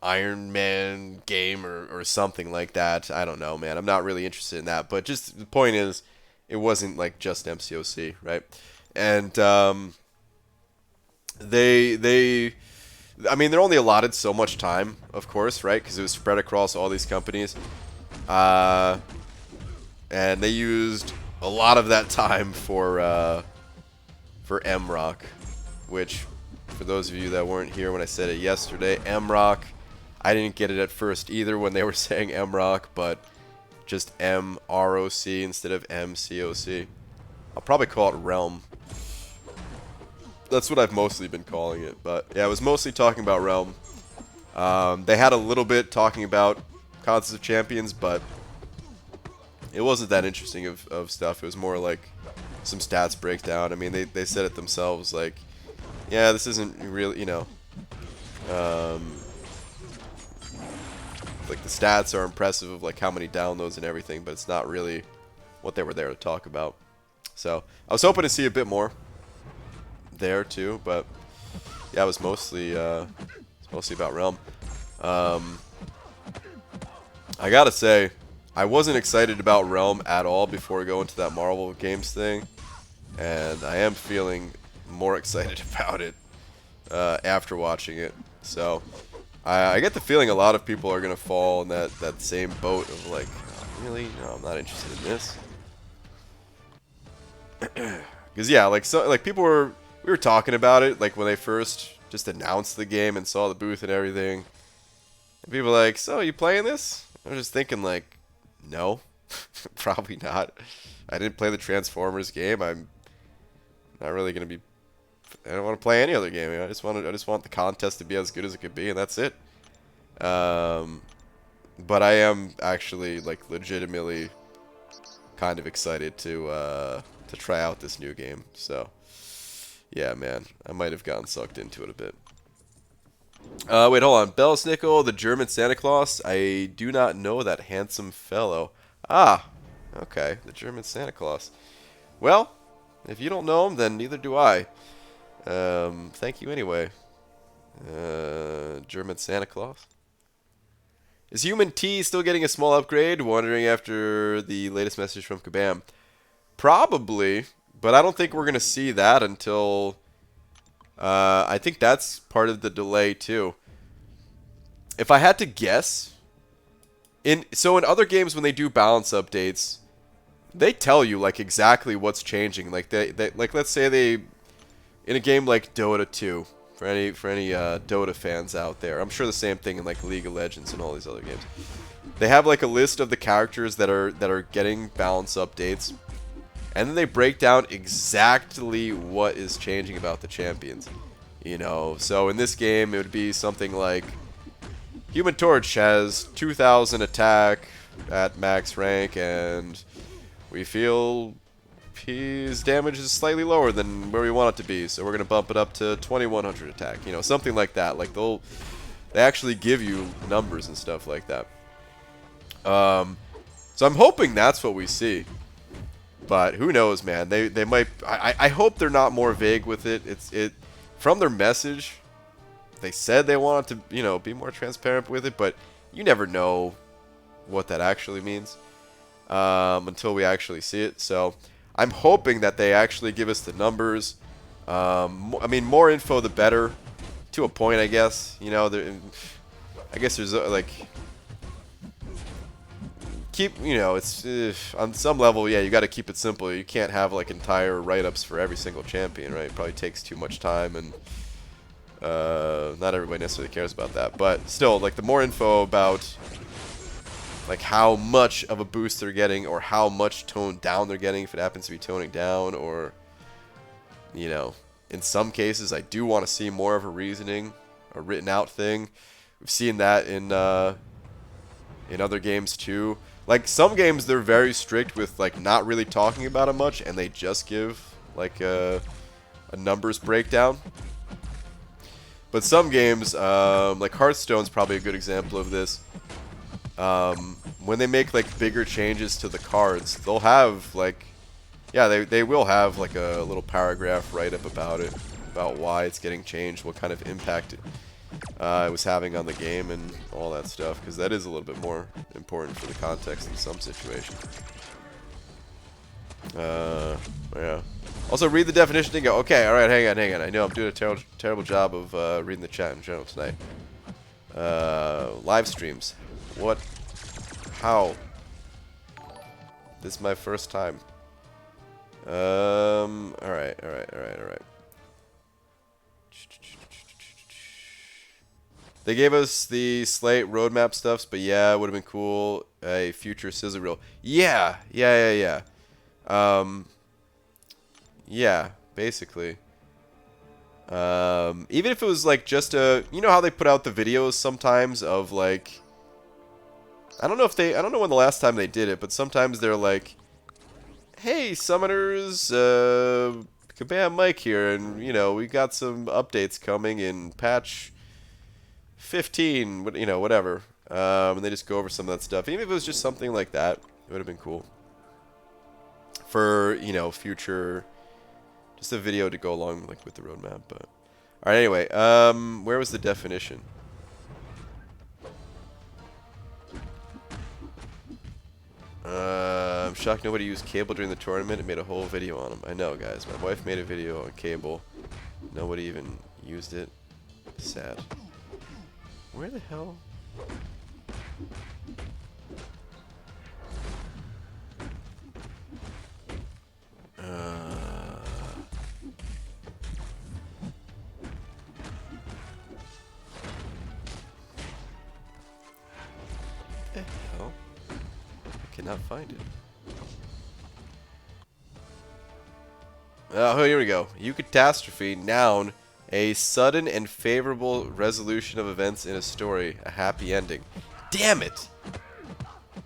S1: Iron Man game or something like that. I don't know, man. I'm not really interested in that. But just the point is, it wasn't like just MCOC, right? And I mean, they're only allotted so much time, of course, right? Because it was spread across all these companies. And they used a lot of that time for MCOC, which, for those of you that weren't here when I said it yesterday, MCOC, I didn't get it at first either when they were saying MCOC, but just MROC instead of MCOC. I'll probably call it Realm. That's what I've mostly been calling it, but yeah, I was mostly talking about Realm. They had a little bit talking about Contest of Champions, but it wasn't that interesting of stuff. It was more like some stats breakdown. I mean, they said it themselves, like, yeah, this isn't really, you know, like the stats are impressive of like how many downloads and everything, but it's not really what they were there to talk about. So I was hoping to see a bit more there too, but yeah, it was mostly about Realm. I gotta say, I wasn't excited about Realm at all before going to that Marvel Games thing, and I am feeling more excited about it after watching it. So I get the feeling a lot of people are gonna fall in that same boat of like, oh, really? No, I'm not interested in this. Because yeah, like people we were talking about it like when they first just announced the game and saw the booth and everything. And people were like, so you playing this? I was just thinking like, no, probably not. I didn't play the Transformers game. I'm not really gonna be. I don't want to play any other game. I just want the contest to be as good as it could be, and that's it. But I am actually like legitimately kind of excited to try out this new game. So yeah, man, I might have gotten sucked into it a bit. Wait, hold on. Bellisnickel, the German Santa Claus. I do not know that handsome fellow. Ah, okay, the German Santa Claus. Well, if you don't know him, then neither do I. Thank you anyway. German Santa Claus. Is Human T still getting a small upgrade? Wondering after the latest message from Kabam. Probably, but I don't think we're going to see that until... I think that's part of the delay too. If I had to guess... So in other games when they do balance updates, they tell you like exactly what's changing. Like they like, let's say they... In a game like Dota 2, for any Dota fans out there, I'm sure the same thing in like League of Legends and all these other games. They have like a list of the characters that are getting balance updates, and then they break down exactly what is changing about the champions. You know, so in this game it would be something like Human Torch has 2,000 attack at max rank, and we feel his damage is slightly lower than where we want it to be, so we're gonna bump it up to 2,100 attack. You know, something like that. Like they actually give you numbers and stuff like that. So I'm hoping that's what we see, but who knows, man? They might. I hope they're not more vague with it. From their message, they said they wanted to, you know, be more transparent with it, but you never know what that actually means until we actually see it. So I'm hoping that they actually give us the numbers. I mean, more info the better, to a point, I guess. You know, I guess there's like, you know, it's on some level, yeah, you got to keep it simple. You can't have like entire write-ups for every single champion, right? It probably takes too much time, and Not everybody necessarily cares about that, but still, like, the more info about, like, how much of a boost they're getting, or how much toned down they're getting, if it happens to be toning down, or, you know, in some cases, I do want to see more of a reasoning, a written out thing. We've seen that in other games too. Like, some games, they're very strict with, like, not really talking about it much, and they just give, like, a numbers breakdown. But some games, like Hearthstone's probably a good example of this. When they make, like, bigger changes to the cards, they'll have, like, yeah, they will have, like, a little paragraph write-up about it, about why it's getting changed, what kind of impact it was having on the game, and all that stuff, because that is a little bit more important for the context in some situations. Yeah. Also, read the definition and go, okay, alright, hang on. I know I'm doing a terrible job of reading the chat in general tonight. Live streams. What? How? This is my first time. Alright. They gave us the Slate roadmap stuffs, but yeah, it would have been cool. A future scissor reel. Yeah, basically. Even if it was like just a, you know how they put out the videos sometimes of like, I don't know when the last time they did it, but sometimes they're like, hey, summoners, Kabam Mike here, and, you know, we got some updates coming in patch 15, you know, whatever. And they just go over some of that stuff. Even if it was just something like that, it would have been cool. For, you know, future, just a video to go along, like, with the roadmap. But alright, anyway, where was the definition? I'm shocked nobody used cable during the tournament. It made a whole video on them. I know, guys. My wife made a video on cable. Nobody even used it. Sad. Where the hell? The hell? I cannot find it. Oh, here we go. Eucatastrophe, noun, a sudden and favorable resolution of events in a story, a happy ending. Damn it!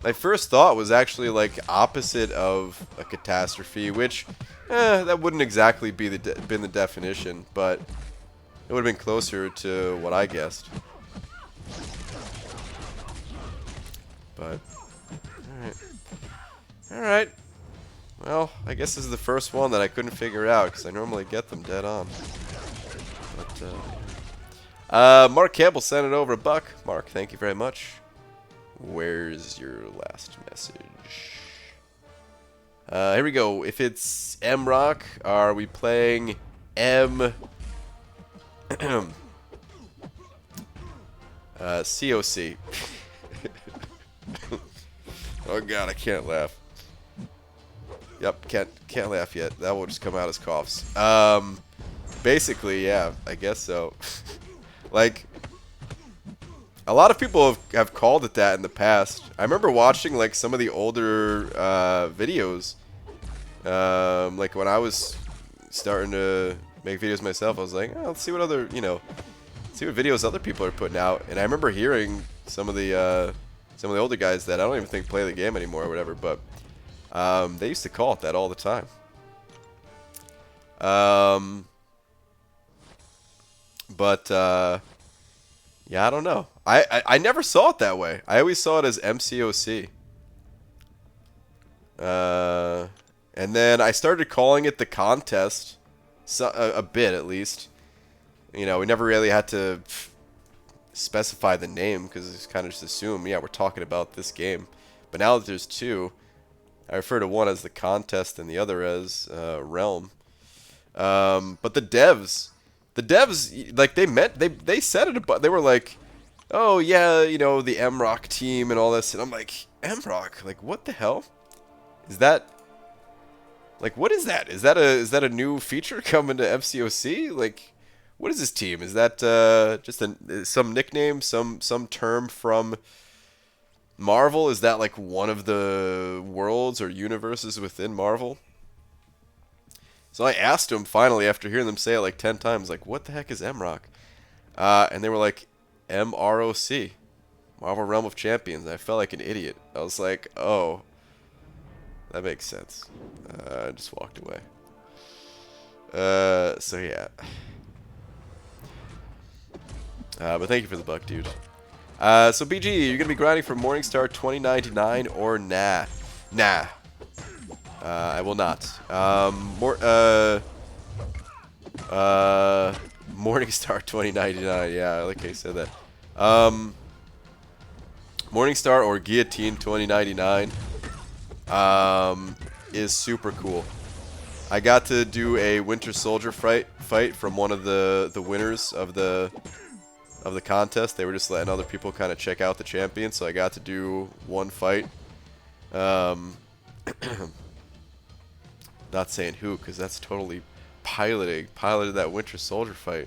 S1: My first thought was actually like opposite of a catastrophe, which, that wouldn't exactly be been the definition, but it would have been closer to what I guessed. But, alright. Well, I guess this is the first one that I couldn't figure out, because I normally get them dead on. But, Mark Campbell sent it over $1. Mark, thank you very much. Where's your last message? Here we go. If it's M-Rock, are we playing M... COC. Oh god, I can't laugh. Yep, can't laugh yet. That will just come out as coughs. Basically, yeah, I guess so. Like, a lot of people have called it that in the past. I remember watching like some of the older videos. Like when I was starting to make videos myself, I was like, oh, let's see what other, you know, see what videos other people are putting out. And I remember hearing some of the older guys that I don't even think play the game anymore or whatever, but they used to call it that all the time. Yeah, I don't know. I never saw it that way. I always saw it as MCOC. And then I started calling it the contest, a bit at least. You know, we never really had to specify the name because it's kind of just assume, yeah, we're talking about this game. But now that there's two, I refer to one as the contest and the other as realm. But the devs, like they said it, but they were like, oh yeah, you know, the M-Rock team and all this, and I'm like, M-Rock, like what the hell? Is that, like, what is that? Is that a new feature coming to MCOC? Like, What is his team? Is that just some nickname, some term from Marvel? Is that like one of the worlds or universes within Marvel? So I asked him finally after hearing them say it like 10 times, like, what the heck is MROC? And they were like, MROC, Marvel Realm of Champions. And I felt like an idiot. I was like, oh, that makes sense. I just walked away. So yeah. But thank you for the buck, dude. So BG, you're gonna be grinding for Morningstar 2099 or nah? Nah. I will not. Morningstar 2099. Yeah, I like how you said that. Morningstar or Guillotine 2099 is super cool. I got to do a Winter Soldier fight from one of the winners of the contest. They were just letting other people kind of check out the champion, so I got to do one fight. Not saying who, because that's totally piloted that Winter Soldier fight.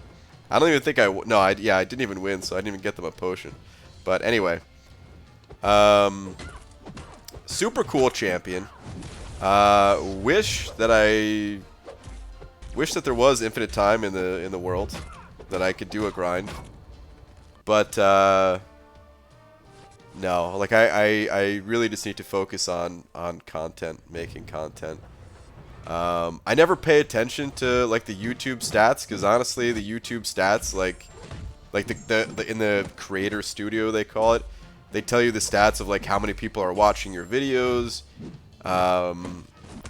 S1: I don't even think I didn't even win, so I didn't even get them a potion. But anyway, super cool champion. Wish that there was infinite time in the world that I could do a grind. But no, like I really just need to focus on content, making content. I never pay attention to like the YouTube stats, because honestly, the YouTube stats, like the in the creator studio they call it, they tell you the stats of like how many people are watching your videos,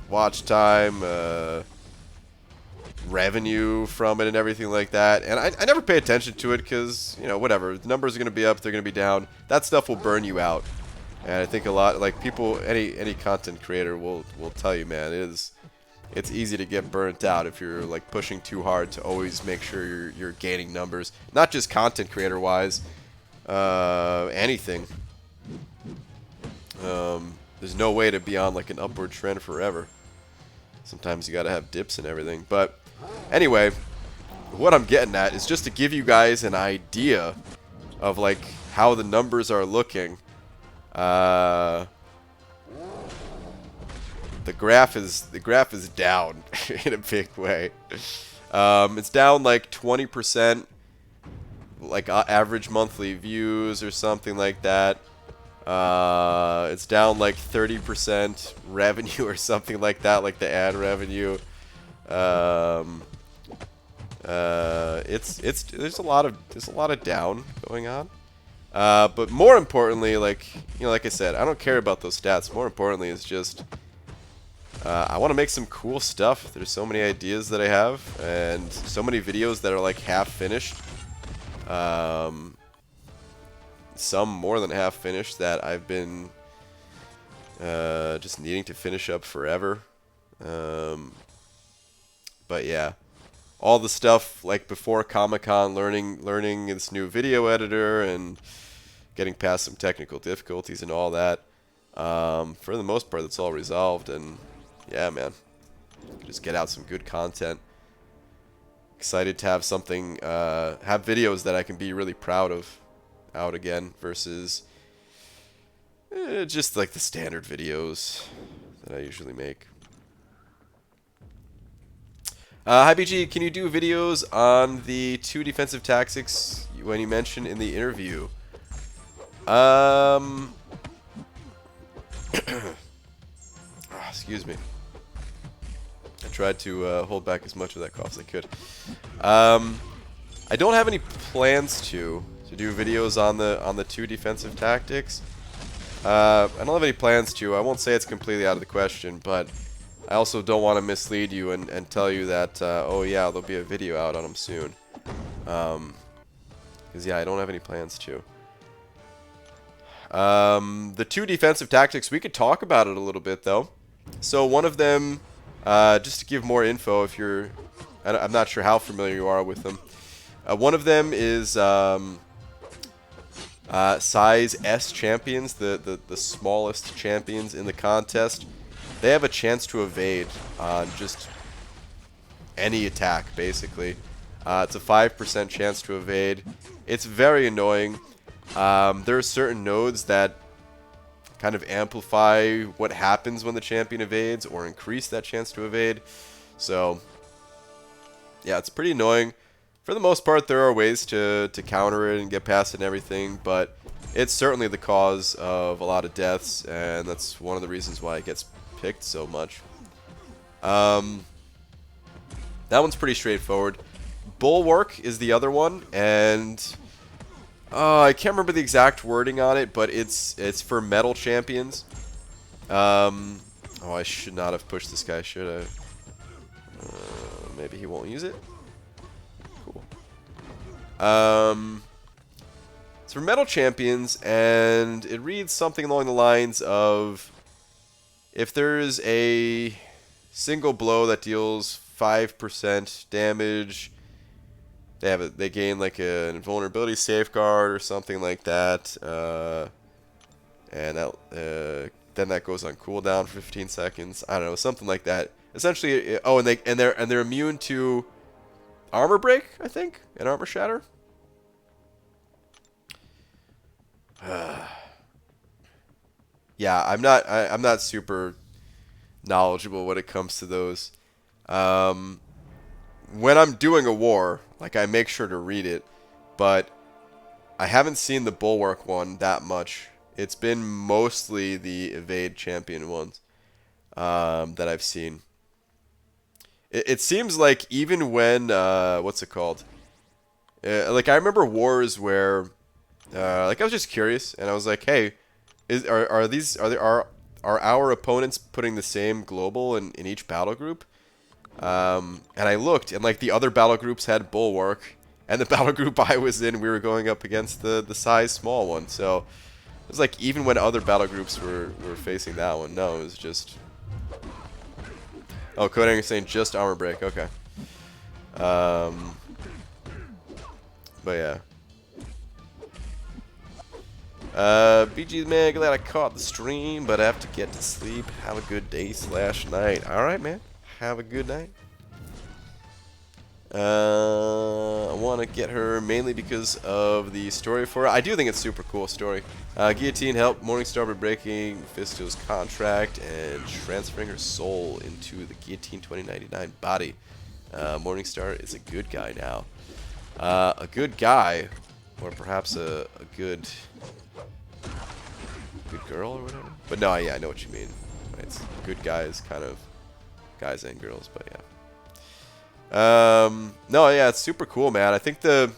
S1: watch time, revenue from it, and everything like that. And I never pay attention to it because, you know, whatever, the numbers are going to be up, they're going to be down. That stuff will burn you out. And I think a lot, like people, any content creator will tell you, man, it's easy to get burnt out if you're like pushing too hard to always make sure you're gaining numbers. Not just content creator wise, anything. There's no way to be on like an upward trend forever. Sometimes you gotta have dips and everything. But anyway, what I'm getting at is just to give you guys an idea of like how the numbers are looking. The graph is down in a big way. It's down like 20%, like average monthly views or something like that. It's down like 30% revenue or something like that, like the ad revenue. There's a lot of down going on. But more importantly, like, you know, like I said, I don't care about those stats. More importantly, it's just I want to make some cool stuff. There's so many ideas that I have, and so many videos that are like half finished. Some more than half finished that I've been just needing to finish up forever. But yeah, all the stuff like before Comic-Con, learning this new video editor and getting past some technical difficulties and all that. For the most part, that's all resolved, and yeah, man, just get out some good content. Excited to have something, have videos that I can be really proud of out again versus just like the standard videos that I usually make. Hi BG, can you do videos on the 2 defensive tactics when you mentioned in the interview? Excuse me. I tried to hold back as much of that cough as I could. I don't have any plans to do videos on the 2 defensive tactics. I don't have any plans to. I won't say it's completely out of the question, but I also don't want to mislead you and tell you that, oh yeah, there'll be a video out on them soon. Because yeah, I don't have any plans to. The 2 defensive tactics, we could talk about it a little bit though. So one of them, just to give more info, if you're, I'm not sure how familiar you are with them. One of them is size S champions, the smallest champions in the contest. They have a chance to evade on just any attack, basically. It's a 5% chance to evade. It's very annoying. There are certain nodes that kind of amplify what happens when the champion evades or increase that chance to evade. So, yeah, it's pretty annoying. For the most part, there are ways to counter it and get past it and everything, but it's certainly the cause of a lot of deaths, and that's one of the reasons why it gets picked so much. That one's pretty straightforward. Bulwark is the other one, and I can't remember the exact wording on it, but it's for metal champions. Oh, I should not have pushed this guy, should I? Maybe he won't use it? Cool. It's for metal champions, and it reads something along the lines of, if there's a single blow that deals 5% damage, they gain like an invulnerability safeguard or something like that, and that then that goes on cooldown for 15 seconds. I don't know, something like that. Essentially, oh, and they're immune to armor break, I think, and armor shatter. Yeah, I'm not super knowledgeable when it comes to those. When I'm doing a war, like, I make sure to read it, but I haven't seen the Bulwark one that much. It's been mostly the evade champion ones that I've seen. It seems like even when what's it called? Like, I remember wars where like, I was just curious, and I was like, hey, are our opponents putting the same global in each battle group? And I looked, and like, the other battle groups had Bulwark, and the battle group I was in, we were going up against the size small one. So it was like, even when other battle groups were facing that one, no, it was just. Oh, Coding is saying just armor break. Okay. But yeah. BG's man, glad I caught the stream, but I have to get to sleep. Have a good day / night. Alright, man. Have a good night. I want to get her mainly because of the story for it. I do think it's a super cool story. Guillotine helped Morningstar by breaking Mephisto's contract and transferring her soul into the Guillotine 2099 body. Morningstar is a good guy now. A good guy, or perhaps a good girl or whatever. But no, yeah, I know what you mean. It's good guys, kind of guys and girls, but yeah. No, yeah, it's super cool, man. I think the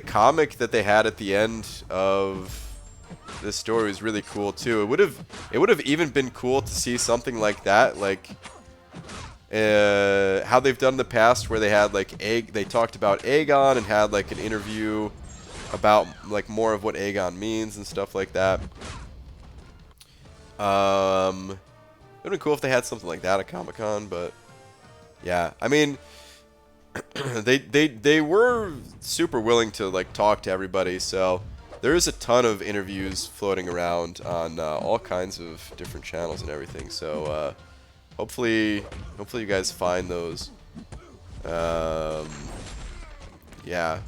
S1: comic that they had at the end of this story was really cool too. It would have even been cool to see something like that, like how they've done in the past, where they had like they talked about Aegon and had like an interview about like more of what Aegon means and stuff like that. It would have been cool if they had something like that at Comic-Con, but yeah, I mean, they were super willing to like talk to everybody, so there is a ton of interviews floating around on all kinds of different channels and everything. So hopefully you guys find those. Yeah,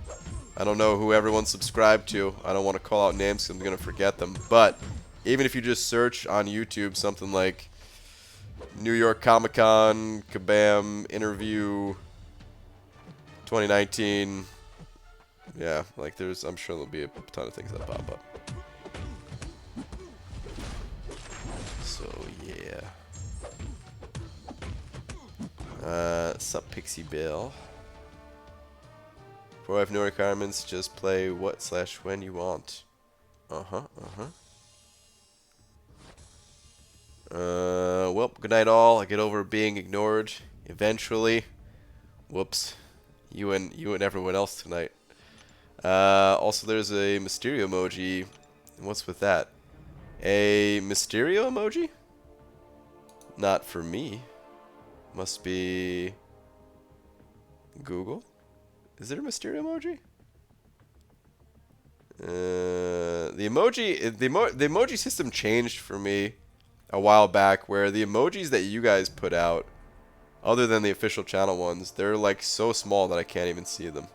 S1: I don't know who everyone's subscribed to. I don't want to call out names because I'm gonna forget them. But even if you just search on YouTube something like New York Comic-Con, Kabam, interview 2019. Yeah, like I'm sure there'll be a ton of things that pop up. So, yeah. Sup, Pixie Bill. For I have no requirements, just play what / when you want. Well, good night all. I get over being ignored eventually. Whoops. You and everyone else tonight. Also, there's a Mysterio emoji. What's with that? A Mysterio emoji? Not for me. Must be Google. Is there a Mysterio emoji? The emoji system changed for me a while back, where the emojis that you guys put out other than the official channel ones. They're like so small that I can't even see them.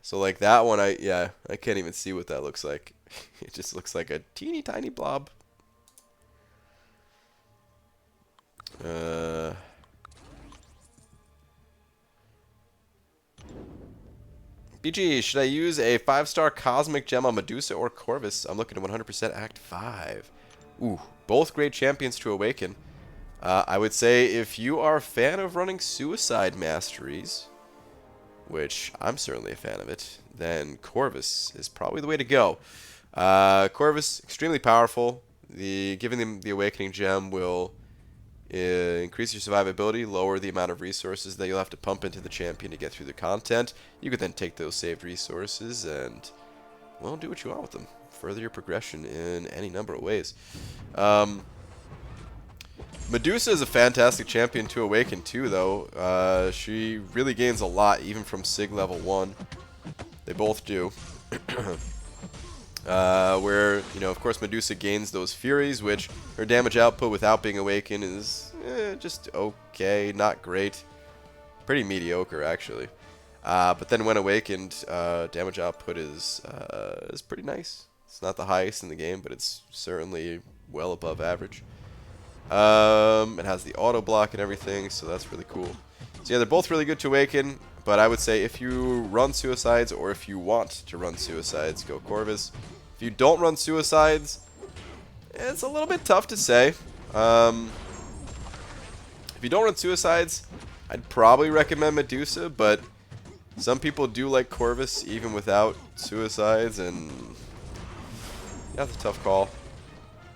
S1: So like that one, I can't even see what that looks like. It just looks like a teeny tiny blob. BG, should I use a 5-star Cosmic Gem on Medusa or Corvus? I'm looking at 100% Act 5. Ooh, both great champions to awaken. I would say if you are a fan of running Suicide Masteries, which I'm certainly a fan of it, then Corvus is probably the way to go. Corvus, extremely powerful. Giving them the Awakening Gem will increase your survivability, lower the amount of resources that you'll have to pump into the champion to get through the content. You could then take those saved resources and, well, do what you want with them. Further your progression in any number of ways. Medusa is a fantastic champion to awaken too, though. She really gains a lot, even from Sig level 1. They both do. Where, you know, of course, Medusa gains those Furies, which her damage output without being awakened is just okay, not great. Pretty mediocre, actually. But then when awakened, damage output is pretty nice. It's not the highest in the game, but it's certainly well above average. It has the auto block and everything, so that's really cool. So yeah, they're both really good to awaken, but I would say if you run Suicides or if you want to run Suicides, go Corvus. If you don't run Suicides, it's a little bit tough to say. If you don't run Suicides, I'd probably recommend Medusa, but some people do like Corvus even without Suicides, and yeah, that's a tough call.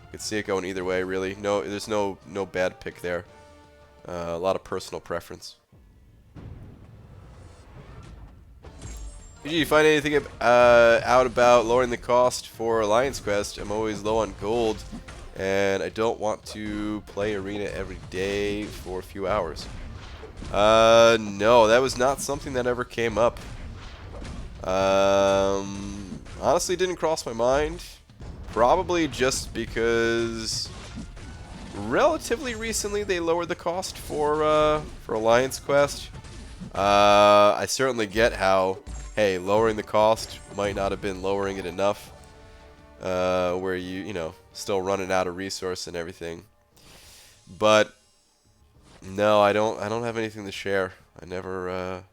S1: You can see it going either way, really. No, there's no bad pick there. A lot of personal preference. Did you find anything out about lowering the cost for Alliance Quest? I'm always low on gold, and I don't want to play Arena every day for a few hours. No, that was not something that ever came up. Honestly, didn't cross my mind. Probably just because relatively recently they lowered the cost for Alliance Quest. I certainly get how, hey, lowering the cost might not have been lowering it enough, where you know, still running out of resource and everything. But no, I don't have anything to share. I never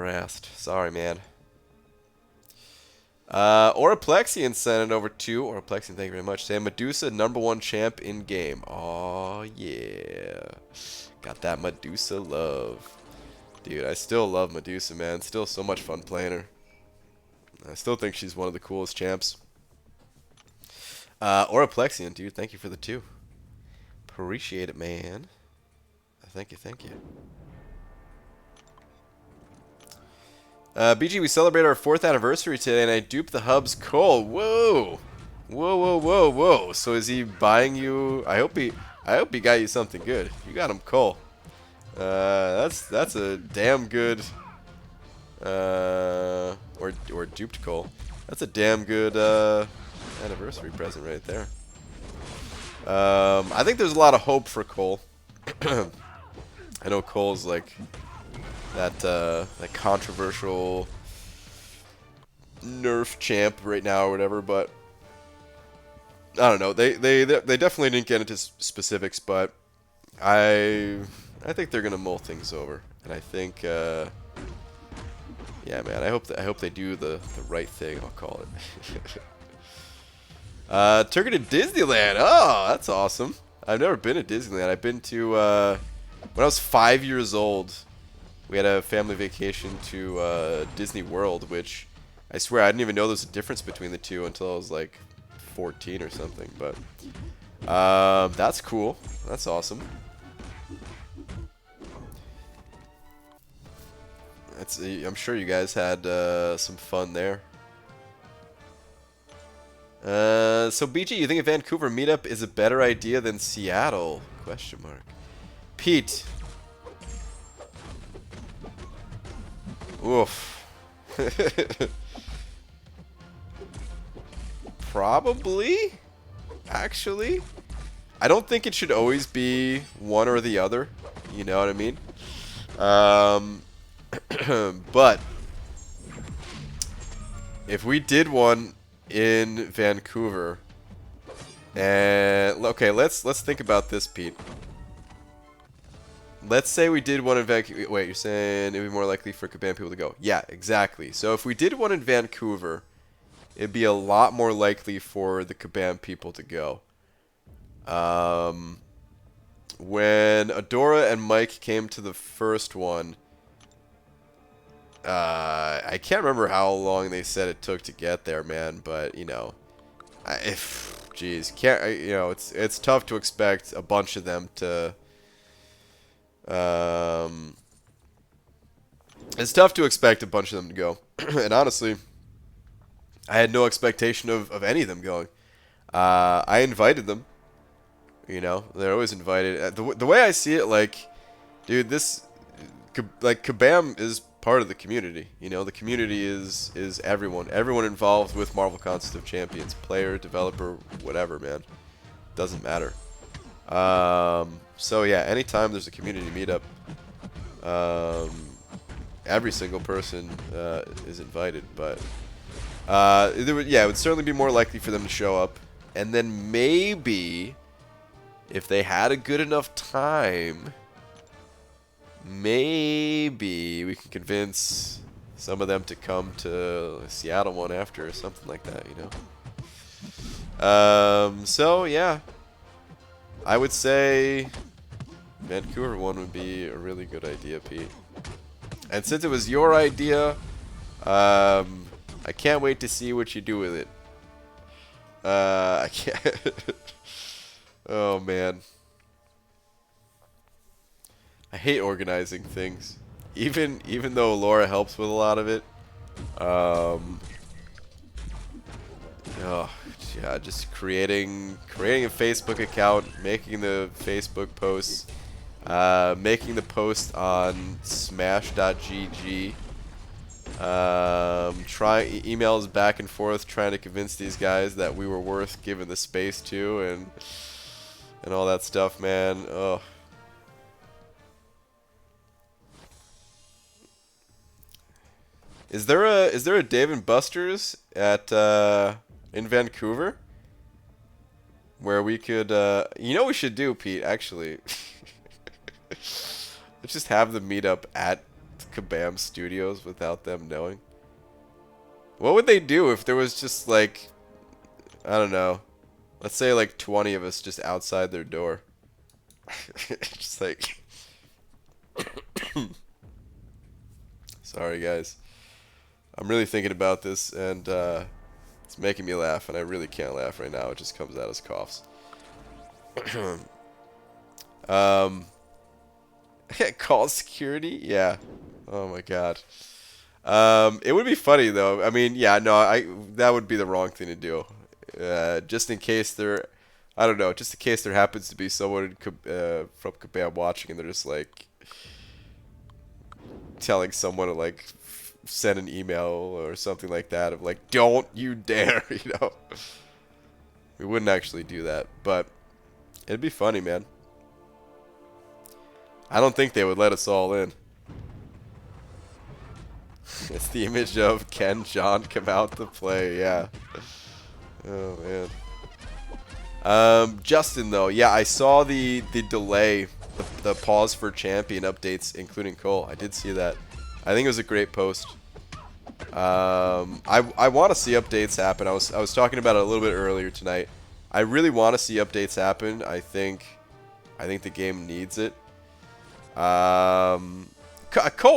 S1: asked. Sorry, man. Oraplexian sent it over to Oraplexian, thank you very much. Saying Medusa, #1 champ in game. Oh yeah, got that Medusa love, dude. I still love Medusa, man. Still so much fun playing her. I still think she's one of the coolest champs. Oraplexian, dude, thank you for the 2. Appreciate it, man. Thank you, thank you. BG, we celebrate our 4th anniversary today, and I duped the hub's Cole. Whoa, whoa, whoa, whoa, whoa. So is he buying you? I hope he got you something good. You got him Cole. That's a damn good. Or duped Cole. That's a damn good anniversary present right there. I think there's a lot of hope for Cole. I know Cole's like that controversial nerf champ right now or whatever, but I don't know. They definitely didn't get into specifics, but I think they're gonna mull things over, and I think yeah, man. I hope they do the right thing. I'll call it. Took her to Disneyland. Oh, that's awesome. I've never been to Disneyland. I've been to when I was 5 years old. We had a family vacation to Disney World, which I swear I didn't even know there was a difference between the two until I was like 14 or something. But that's cool. That's awesome. I'm sure you guys had some fun there. So BG, you think a Vancouver meetup is a better idea than Seattle? Question mark. Pete. Oof. Probably, actually. I don't think it should always be one or the other. You know what I mean? But if we did one in Vancouver, and okay, let's think about this, Pete. Let's say we did one in Vancouver. Wait, you're saying it'd be more likely for Kabam people to go? Yeah, exactly. So if we did one in Vancouver, it'd be a lot more likely for the Kabam people to go. When Adora and Mike came to the first one, I can't remember how long they said it took to get there, man. But you know, you know, it's tough to expect a bunch of them to. It's tough to expect a bunch of them to go, and honestly, I had no expectation of any of them going. I invited them. You know, they're always invited. The way I see it, like, dude, like, Kabam is part of the community. You know, the community is everyone. Everyone involved with Marvel Contest of Champions. Player, developer, whatever, man. Doesn't matter. So, yeah, anytime there's a community meetup, every single person is invited. But, it would certainly be more likely for them to show up. And then maybe, if they had a good enough time, maybe we can convince some of them to come to the Seattle one after or something like that, you know. So, yeah. I would say Vancouver one would be a really good idea, Pete. And since it was your idea, I can't wait to see what you do with it. I can't... Oh, man. I hate organizing things. Even though Laura helps with a lot of it. Oh, yeah, just creating a Facebook account, making the Facebook posts, making the post on smash.gg, emails back and forth trying to convince these guys that we were worth giving the space to, and all that stuff, man. Oh. Is there a Dave & Buster's at in Vancouver where we could you know what we should do, Pete, actually? Let's just have the meetup at Kabam Studios without them knowing. What would they do if there was just, like, I don't know, let's say like 20 of us just outside their door. Just like... Sorry, guys. I'm really thinking about this, and it's making me laugh, and I really can't laugh right now. It just comes out as coughs. Call security? Yeah. Oh my god. It would be funny, though. I mean, yeah, no, that would be the wrong thing to do. Just in case there, I don't know, just in case there happens to be someone from Kabam watching and they're just like telling someone to like send an email or something like that of like, don't you dare, you know. We wouldn't actually do that, but it'd be funny, man. I don't think they would let us all in. It's the image of Ken John come out to play, yeah. Oh, man. Justin, though, yeah, I saw the delay, the pause for champion updates, including Cole. I did see that. I think it was a great post. I want to see updates happen. I was talking about it a little bit earlier tonight. I really want to see updates happen. I think the game needs it. Cole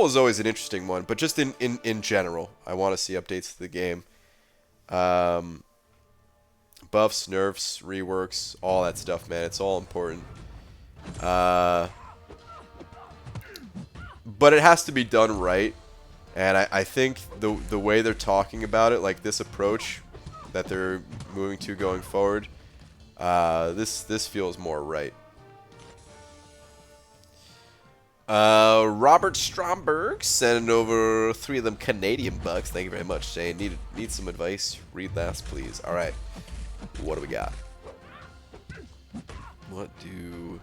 S1: is always an interesting one, but just in general, I want to see updates to the game. Buffs, nerfs, reworks, all that stuff, man. It's all important. But it has to be done right. And I think the way they're talking about it, like this approach that they're moving to going forward, this feels more right. Robert Stromberg sending over 3 of them Canadian bucks. Thank you very much, saying need some advice. Read last, please. All right, what do we got? What do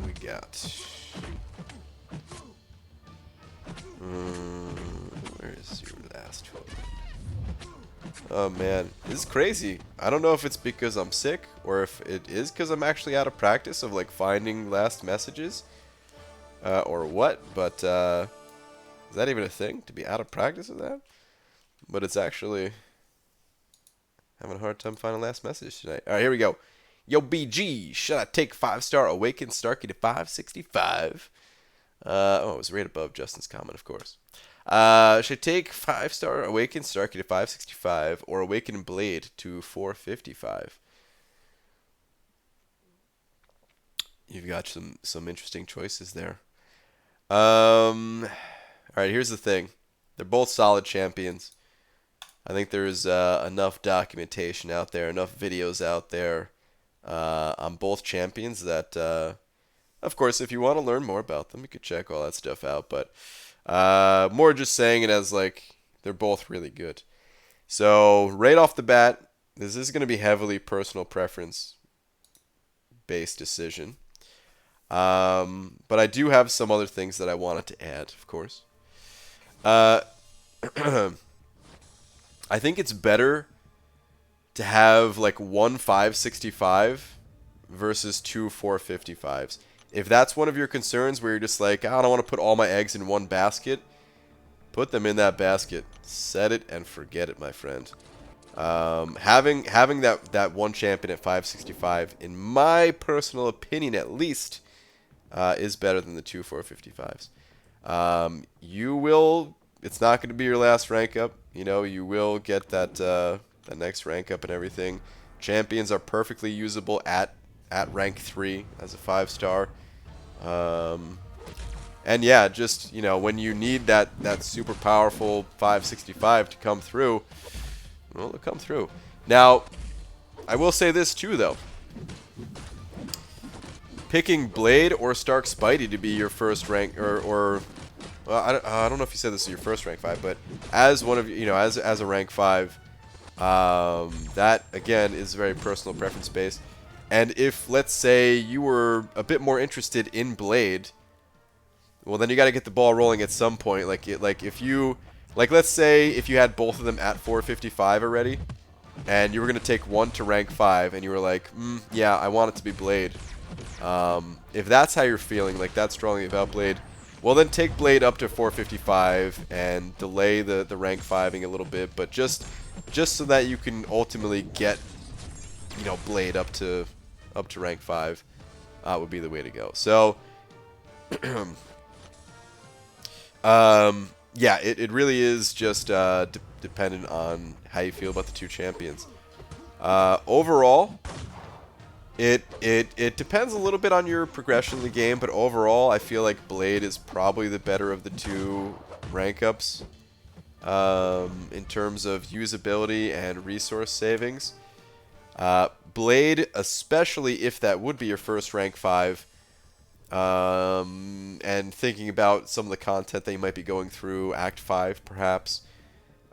S1: we got? Where is your last one? Oh man, this is crazy. I don't know if it's because I'm sick or if it is because I'm actually out of practice of like finding last messages or what, but is that even a thing, to be out of practice of that? But it's actually having a hard time finding last message tonight. Alright, here we go. Yo, BG, should I take 5-star Awakened Starkey to 565? Oh, it was right above Justin's comment, of course. Should I take 5-star Awakened Starkey to 565 or Awakened Blade to 455? You've got some interesting choices there. Alright, here's the thing. They're both solid champions. I think there's enough documentation out there, enough videos out there on both champions that, of course, if you want to learn more about them, you could check all that stuff out. But more just saying it as, like, they're both really good. So, right off the bat, this is going to be heavily personal preference-based decision. But I do have some other things that I wanted to add, of course. I think it's better to have like 1 565 versus 2 455s. If that's one of your concerns where you're just like, I don't want to put all my eggs in one basket, put them in that basket. Set it and forget it, my friend. Having that one champion at 565, in my personal opinion at least, is better than the 2 455s. It's not going to be your last rank up. You know, you will get that next rank up and everything. Champions are perfectly usable at rank 3 as a 5-star. And yeah, just, you know, when you need that super powerful 565 to come through, well, it'll come through. Now, I will say this too, though. Picking Blade or Stark Spidey to be your first rank, well, I don't know if you said this is your first rank 5, but as one of, you know, as a rank 5, that again is very personal preference based. And if, let's say, you were a bit more interested in Blade, well, then you got to get the ball rolling at some point. Like let's say if you had both of them at 455 already, and you were gonna take one to rank 5, and you were like, yeah, I want it to be Blade. If that's how you're feeling, like that strongly about Blade, well then take Blade up to 455 and delay the rank 5ing a little bit, but just so that you can ultimately get, you know, Blade up to rank 5 would be the way to go. So yeah, it really is just dependent on how you feel about the two champions. Overall, it depends a little bit on your progression in the game, but overall, I feel like Blade is probably the better of the two rank ups in terms of usability and resource savings. Blade, especially if that would be your first rank 5, and thinking about some of the content that you might be going through, Act 5 perhaps,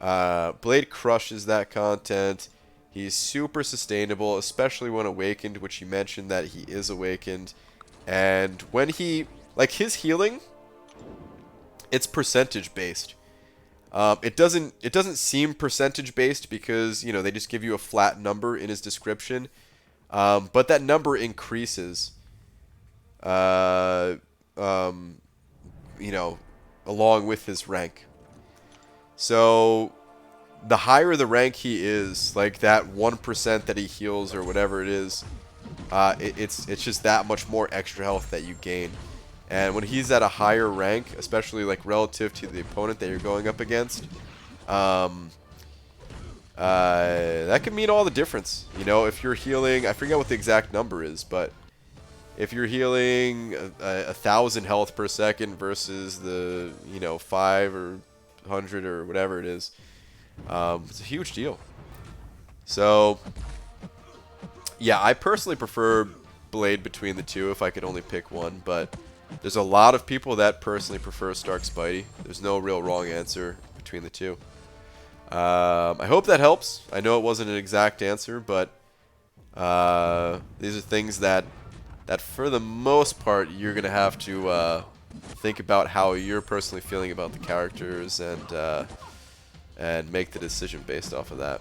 S1: Blade crushes that content. He's super sustainable, especially when awakened, which you mentioned that he is awakened. And when he, like, his healing, it's percentage based. It doesn't seem percentage based because, you know, they just give you a flat number in his description. But that number increases, you know, along with his rank. So the higher the rank he is, like that 1% that he heals or whatever it is, it's just that much more extra health that you gain. And when he's at a higher rank, especially like relative to the opponent that you're going up against, that can mean all the difference. You know, if you're healing, I forget what the exact number is, but if you're healing 1,000 health per second versus the, you know, 5 or 100 or whatever it is, it's a huge deal. So yeah, I personally prefer Blade between the two if I could only pick one, but There's a lot of people that personally prefer Stark Spidey. There's no real wrong answer between the two. I hope that helps. I know it wasn't an exact answer, but these are things that for the most part you're gonna have to think about how you're personally feeling about the characters and make the decision based off of that.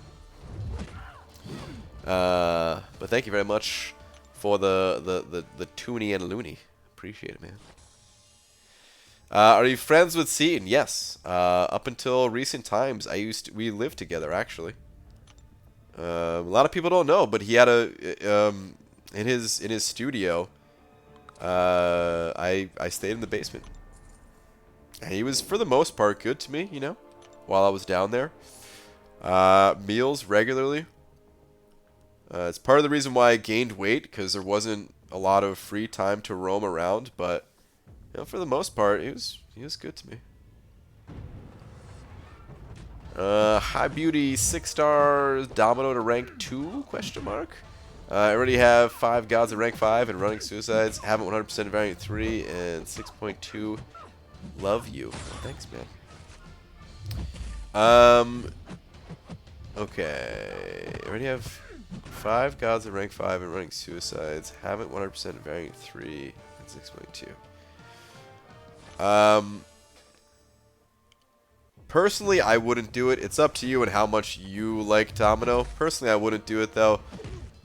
S1: But thank you very much for the Toonie and Looney. Appreciate it, man. Are you friends with Seaton? Yes. Up until recent times, we lived together actually. A lot of people don't know, but he had in his studio. I stayed in the basement, and he was for the most part good to me, you know, while I was down there. Meals regularly. It's part of the reason why I gained weight, because there wasn't a lot of free time to roam around, but you know, for the most part, he was good to me. High Beauty 6 stars, Domino to rank 2? Question mark. I already have 5 gods at rank 5 and running suicides. Haven't 100% variant 3 and 6.2. Love you. Thanks, man. Okay. I already have 5 gods at rank 5 and running suicides. Haven't 100% variant 3 and 6.2. Personally, I wouldn't do it. It's up to you and how much you like Domino. Personally, I wouldn't do it, though.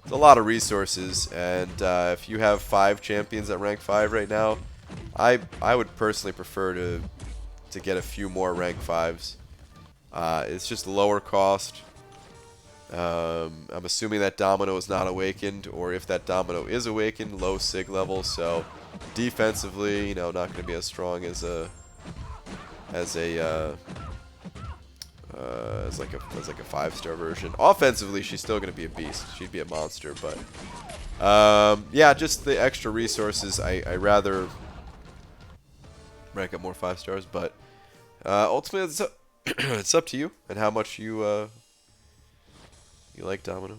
S1: It's a lot of resources, and if you have 5 champions at rank 5 right now, I would personally prefer to get a few more rank 5s. It's just lower cost. I'm assuming that Domino is not awakened, or if that Domino is awakened, low sig level, so defensively, you know, not going to be as strong as like a 5-star version. Offensively, she's still going to be a beast. She'd be a monster, but yeah, just the extra resources. I rather rank up more 5 stars, but ultimately it's up to you and how much you like Domino.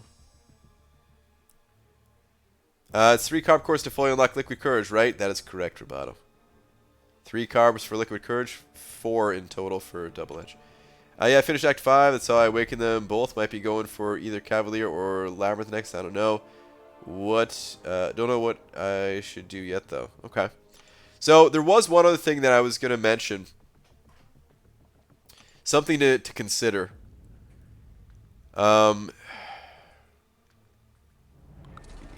S1: It's 3 carb cores to fully unlock Liquid Courage, right? That is correct, Roboto. 3 carbs for Liquid Courage, 4 in total for Double Edge. Yeah, I finished Act 5. That's how I awakened them. Both might be going for either Cavalier or Labyrinth next. I don't know. Don't know what I should do yet, though. Okay. So there was one other thing that I was going to mention. Something to consider.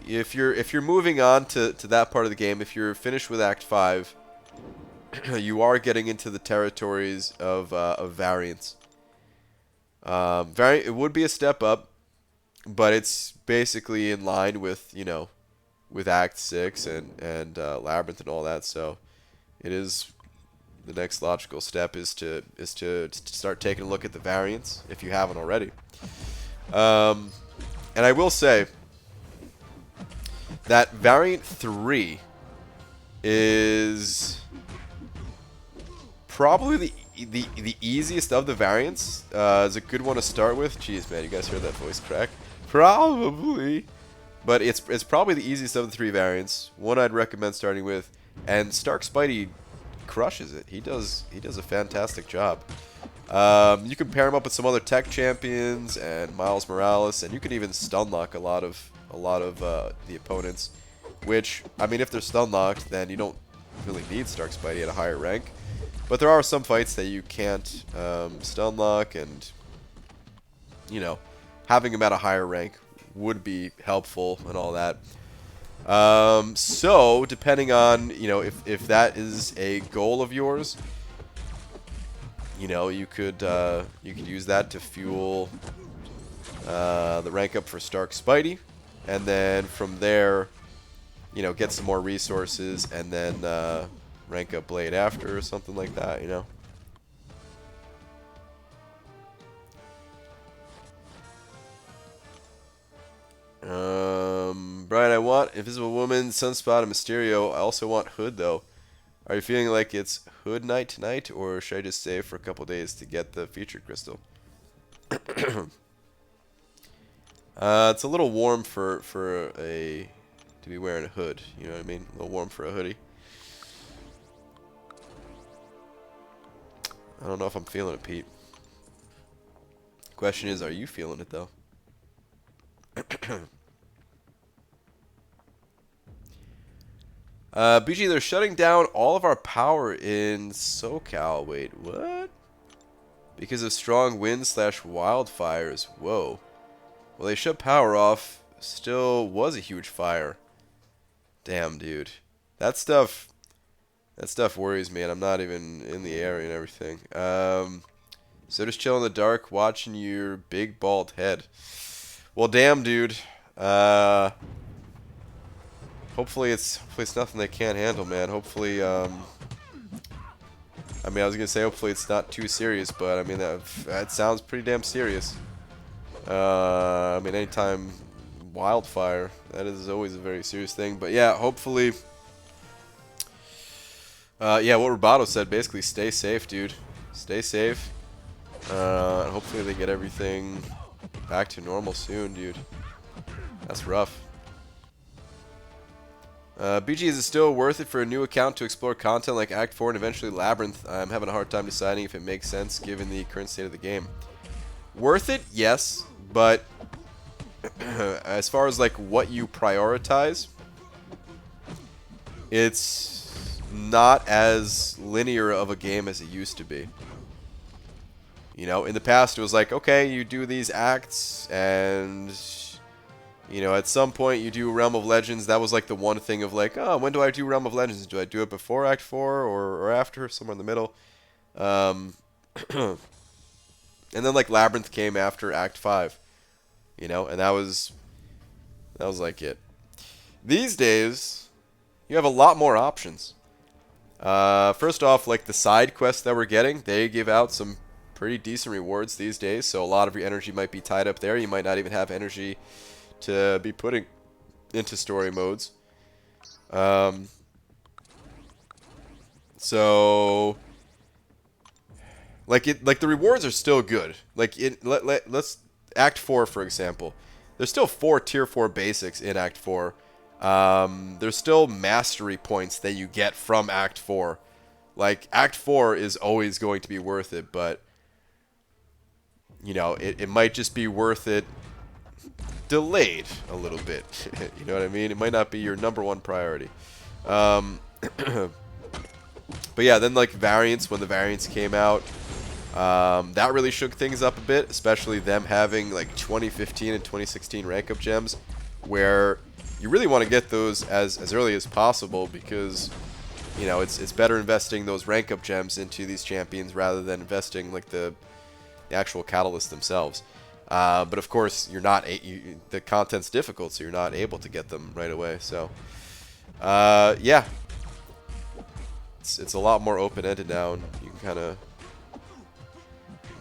S1: If you're moving on to that part of the game, if you're finished with Act 5, you are getting into the territories of variants. It would be a step up, but it's basically in line with, you know, with Act 6 and Labyrinth and all that. So it is the next logical step is to start taking a look at the variants if you haven't already. And I will say that variant 3 is probably the easiest of the variants. Is a good one to start with. Jeez, man, you guys heard that voice crack? Probably, but it's probably the easiest of the 3 variants. One I'd recommend starting with, and Stark Spidey crushes it. He does a fantastic job. You can pair him up with some other tech champions and Miles Morales, and you can even stun lock a lot of the opponents. Which, I mean, if they're stun locked, then you don't really need Stark Spidey at a higher rank. But there are some fights that you can't stun lock, and you know, having him at a higher rank would be helpful and all that. So depending on, you know, if that is a goal of yours, you know, you could use that to fuel the rank up for Stark Spidey, and then from there, you know, get some more resources, and then rank up Blade after or something like that, you know. Brian, I want Invisible Woman, Sunspot, and Mysterio. I also want Hood, though. Are you feeling like it's Hood night tonight, or should I just save for a couple days to get the featured crystal? It's a little warm for to be wearing a hood. You know what I mean? A little warm for a hoodie. I don't know if I'm feeling it, Pete. Question is, are you feeling it, though? BG, they're shutting down all of our power in SoCal. Wait, what? Because of strong winds / wildfires. Whoa. Well, they shut power off. Still was a huge fire. Damn, dude. That stuff worries me, and I'm not even in the area and everything. So just chill in the dark, watching your big bald head. Well, damn, dude. Hopefully it's nothing they can't handle, man. Hopefully, I mean, I was gonna say hopefully it's not too serious, but I mean that sounds pretty damn serious. I mean, anytime wildfire, that is always a very serious thing. But yeah, hopefully. Yeah, what Roboto said, basically, stay safe, dude. Stay safe. Hopefully they get everything back to normal soon, dude. That's rough. BG, is it still worth it for a new account to explore content like Act 4 and eventually Labyrinth? I'm having a hard time deciding if it makes sense given the current state of the game. Worth it? Yes, but as far as like what you prioritize, it's not as linear of a game as it used to be. You know, in the past it was like, okay, you do these acts and you know, at some point you do Realm of Legends. That was like the one thing of like, oh, when do I do Realm of Legends? Do I do it before Act 4 or after, somewhere in the middle? And then like Labyrinth came after Act 5, you know, and that was like it. These days, you have a lot more options. First off, like the side quests that we're getting, they give out some pretty decent rewards these days. So a lot of your energy might be tied up there. You might not even have energy to be putting into story modes. So like the rewards are still good. Like let's Act 4 for example. There's still 4 tier 4 basics in Act 4. There's still mastery points that you get from Act 4. Like Act 4 is always going to be worth it, but you know, it might just be worth it delayed a little bit. You know what I mean? It might not be your #1 priority. But yeah, then like variants, when the variants came out, that really shook things up a bit, especially them having like 2015 and 2016 rank up gems, where you really want to get those as early as possible because, you know, it's better investing those rank up gems into these champions rather than investing like the actual catalysts themselves. But of course, you're not the content's difficult, so you're not able to get them right away. So, yeah, it's a lot more open-ended now, and you can kind of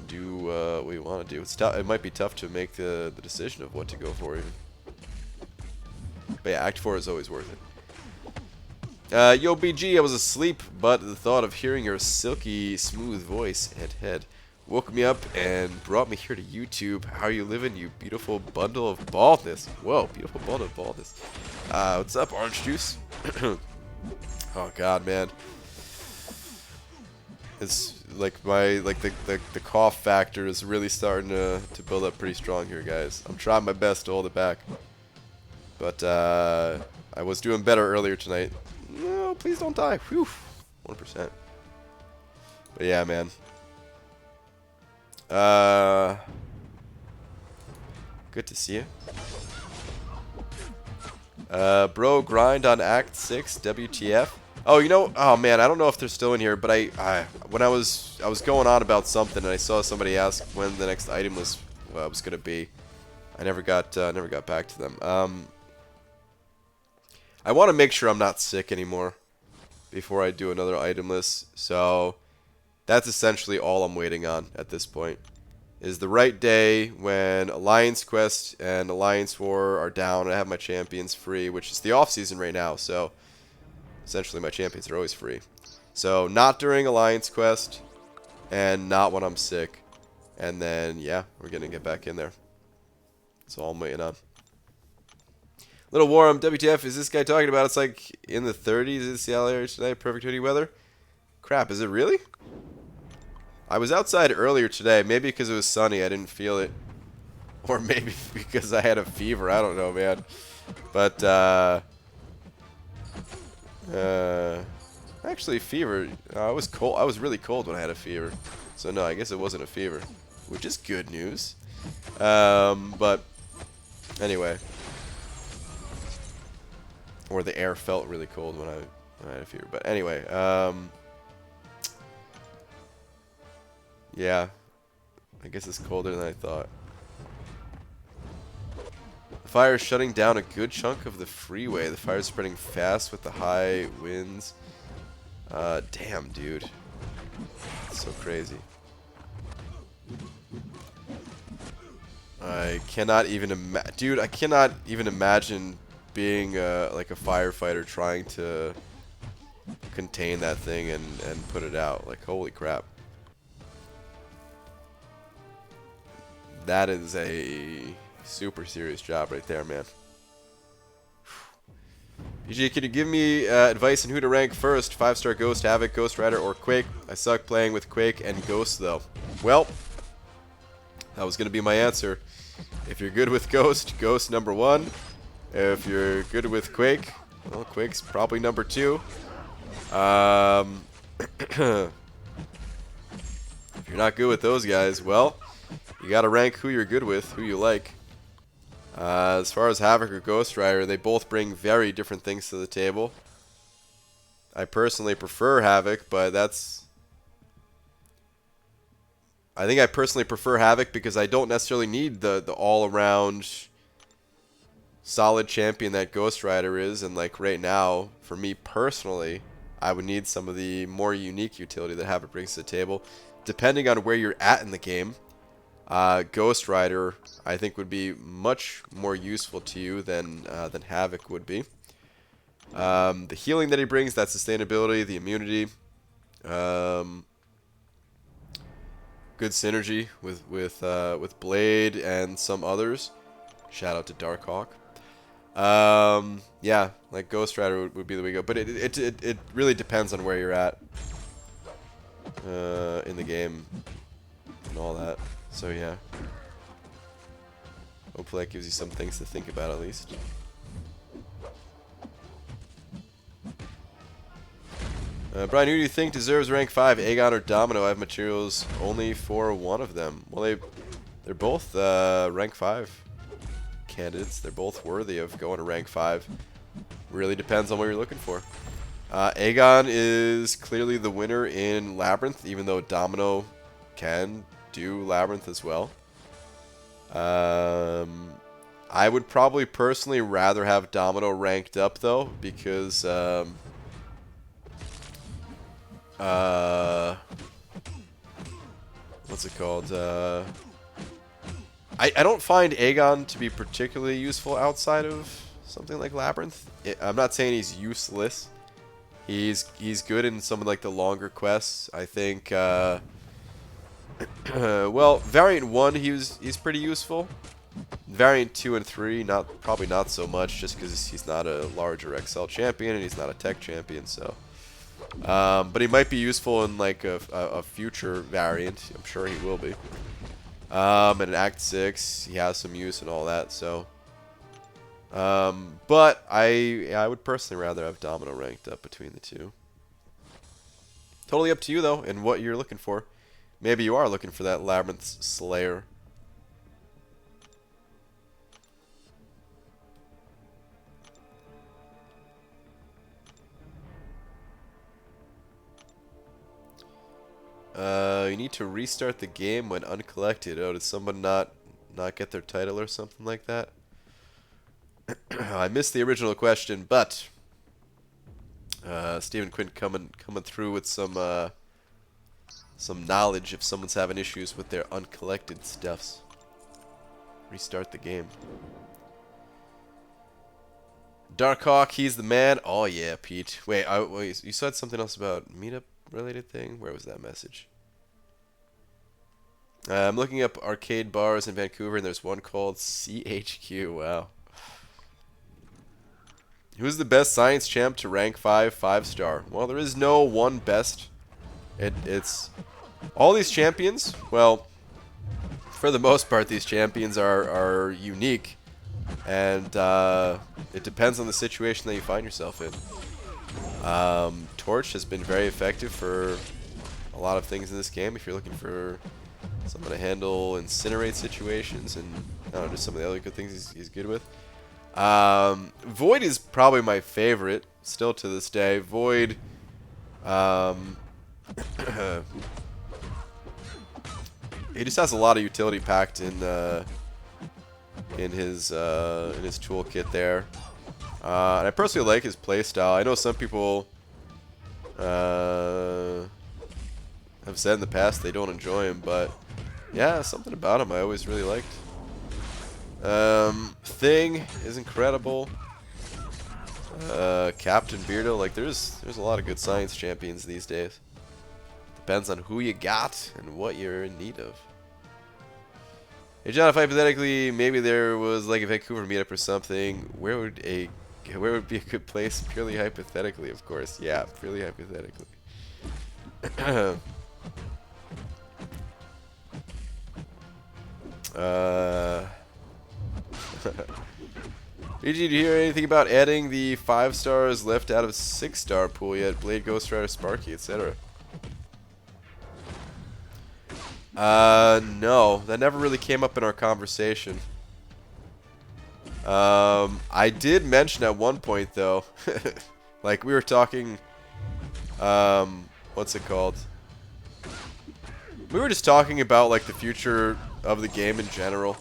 S1: do what you want to do. It's tough. It might be tough to make the decision of what to go for, even. But yeah, Act 4 is always worth it. Yo, BG, I was asleep, but the thought of hearing your silky, smooth voice and head woke me up and brought me here to YouTube. How are you living, you beautiful bundle of baldness? Whoa, beautiful bundle of baldness. What's up, orange juice? Oh God, man. It's like the cough factor is really starting to build up pretty strong here, guys. I'm trying my best to hold it back, but I was doing better earlier tonight. No, please don't die. Whew, 1%. But yeah, man. Good to see you. Bro, grind on Act 6, WTF. Oh, you know, oh man, I don't know if they're still in here, but when I was going on about something and I saw somebody ask when the next item was gonna be. I never got back to them. I want to make sure I'm not sick anymore before I do another item list. So that's essentially all I'm waiting on at this point. Is the right day when Alliance Quest and Alliance War are down and I have my champions free, which is the off season right now. So essentially my champions are always free. So not during Alliance Quest and not when I'm sick. And then yeah, we're gonna get back in there. That's all I'm waiting on. Little Warm, WTF, is this guy talking about it's like in the 30s in Seattle area tonight, perfect hoodie weather? Crap, is it really? I was outside earlier today. Maybe because it was sunny, I didn't feel it. Or maybe because I had a fever. I don't know, man. But, actually, fever. I was cold. I was really cold when I had a fever. So, no, I guess it wasn't a fever. Which is good news. But, anyway. Or the air felt really cold when I had a fever. But, anyway. Yeah. I guess it's colder than I thought. The fire is shutting down a good chunk of the freeway. The fire is spreading fast with the high winds. Damn, dude. It's so crazy. I cannot even dude, I cannot even imagine being like a firefighter trying to contain that thing and put it out. Like, holy crap. That is a super serious job right there, man. PG, can you give me advice on who to rank first? 5-star Ghost, Havok, Ghost Rider, or Quake? I suck playing with Quake and Ghost, though. Well, that was going to be my answer. If you're good with Ghost, Ghost number 1. If you're good with Quake, well, Quake's probably number 2. If you're not good with those guys, well, you got to rank who you're good with, who you like. As far as Havok or Ghost Rider, they both bring very different things to the table. I personally prefer Havok, but that's... I think I personally prefer Havok because I don't necessarily need the all-around solid champion that Ghost Rider is. And like right now, for me personally, I would need some of the more unique utility that Havok brings to the table. Depending on where you're at in the game, Ghost Rider, I think, would be much more useful to you than Havok would be. The healing that he brings, that sustainability, the immunity, good synergy with Blade and some others. Shout out to Darkhawk. Yeah, like Ghost Rider would be the way to go, but it really depends on where you're at in the game and all that. So yeah, hopefully that gives you some things to think about at least. Brian, who do you think deserves rank 5, Aegon or Domino? I have materials only for one of them. Well, they're both rank 5 candidates. They're both worthy of going to rank 5. Really depends on what you're looking for. Aegon is clearly the winner in Labyrinth, even though Domino can do Labyrinth as well. I would probably personally rather have Domino ranked up though, because what's it called? I don't find Aegon to be particularly useful outside of something like Labyrinth. I'm not saying he's useless. He's good in some of like the longer quests. I think well, Variant 1 he's pretty useful. Variant 2 and 3 probably not so much, just because he's not a larger XL champion and he's not a tech champion, so but he might be useful in like a future variant. I'm sure he will be. And in Act 6 he has some use and all that, so but I would personally rather have Domino ranked up between the two. Totally up to you though, and what you're looking for. Maybe you are looking for that Labyrinth Slayer. You need to restart the game when uncollected. Oh, did someone not get their title or something like that? I missed the original question, but Stephen Quinn coming through with some knowledge if someone's having issues with their uncollected stuffs. Restart the game. Darkhawk, he's the man. Oh yeah, Pete. Wait, you said something else about Meetup related thing? Where was that message? I'm looking up arcade bars in Vancouver, and there's one called CHQ. Wow. Who's the best science champ to rank 5 5-star? Well, there is no one best. It's All these champions, well, for the most part, these champions are unique, and it depends on the situation that you find yourself in. Torch has been very effective for a lot of things in this game. If you're looking for someone to handle incinerate situations and I don't know, just some of the other good things he's good with. Void is probably my favorite still to this day. Void, he just has a lot of utility packed in his toolkit there. And I personally like his playstyle. I know some people have said in the past they don't enjoy him, but yeah, something about him I always really liked. Thing is incredible. Captain Beardo, like there's a lot of good science champions these days. Depends on who you got and what you're in need of. Hey John, if hypothetically maybe there was like a Vancouver meetup or something, where would be a good place? Purely hypothetically, of course. Yeah, purely hypothetically. Did you hear anything about adding the 5 stars left out of 6-star pool yet? Blade, Ghost Rider, Sparky, etc. No, that never really came up in our conversation. I did mention at one point though, like we were talking, what's it called? We were just talking about like the future of the game in general.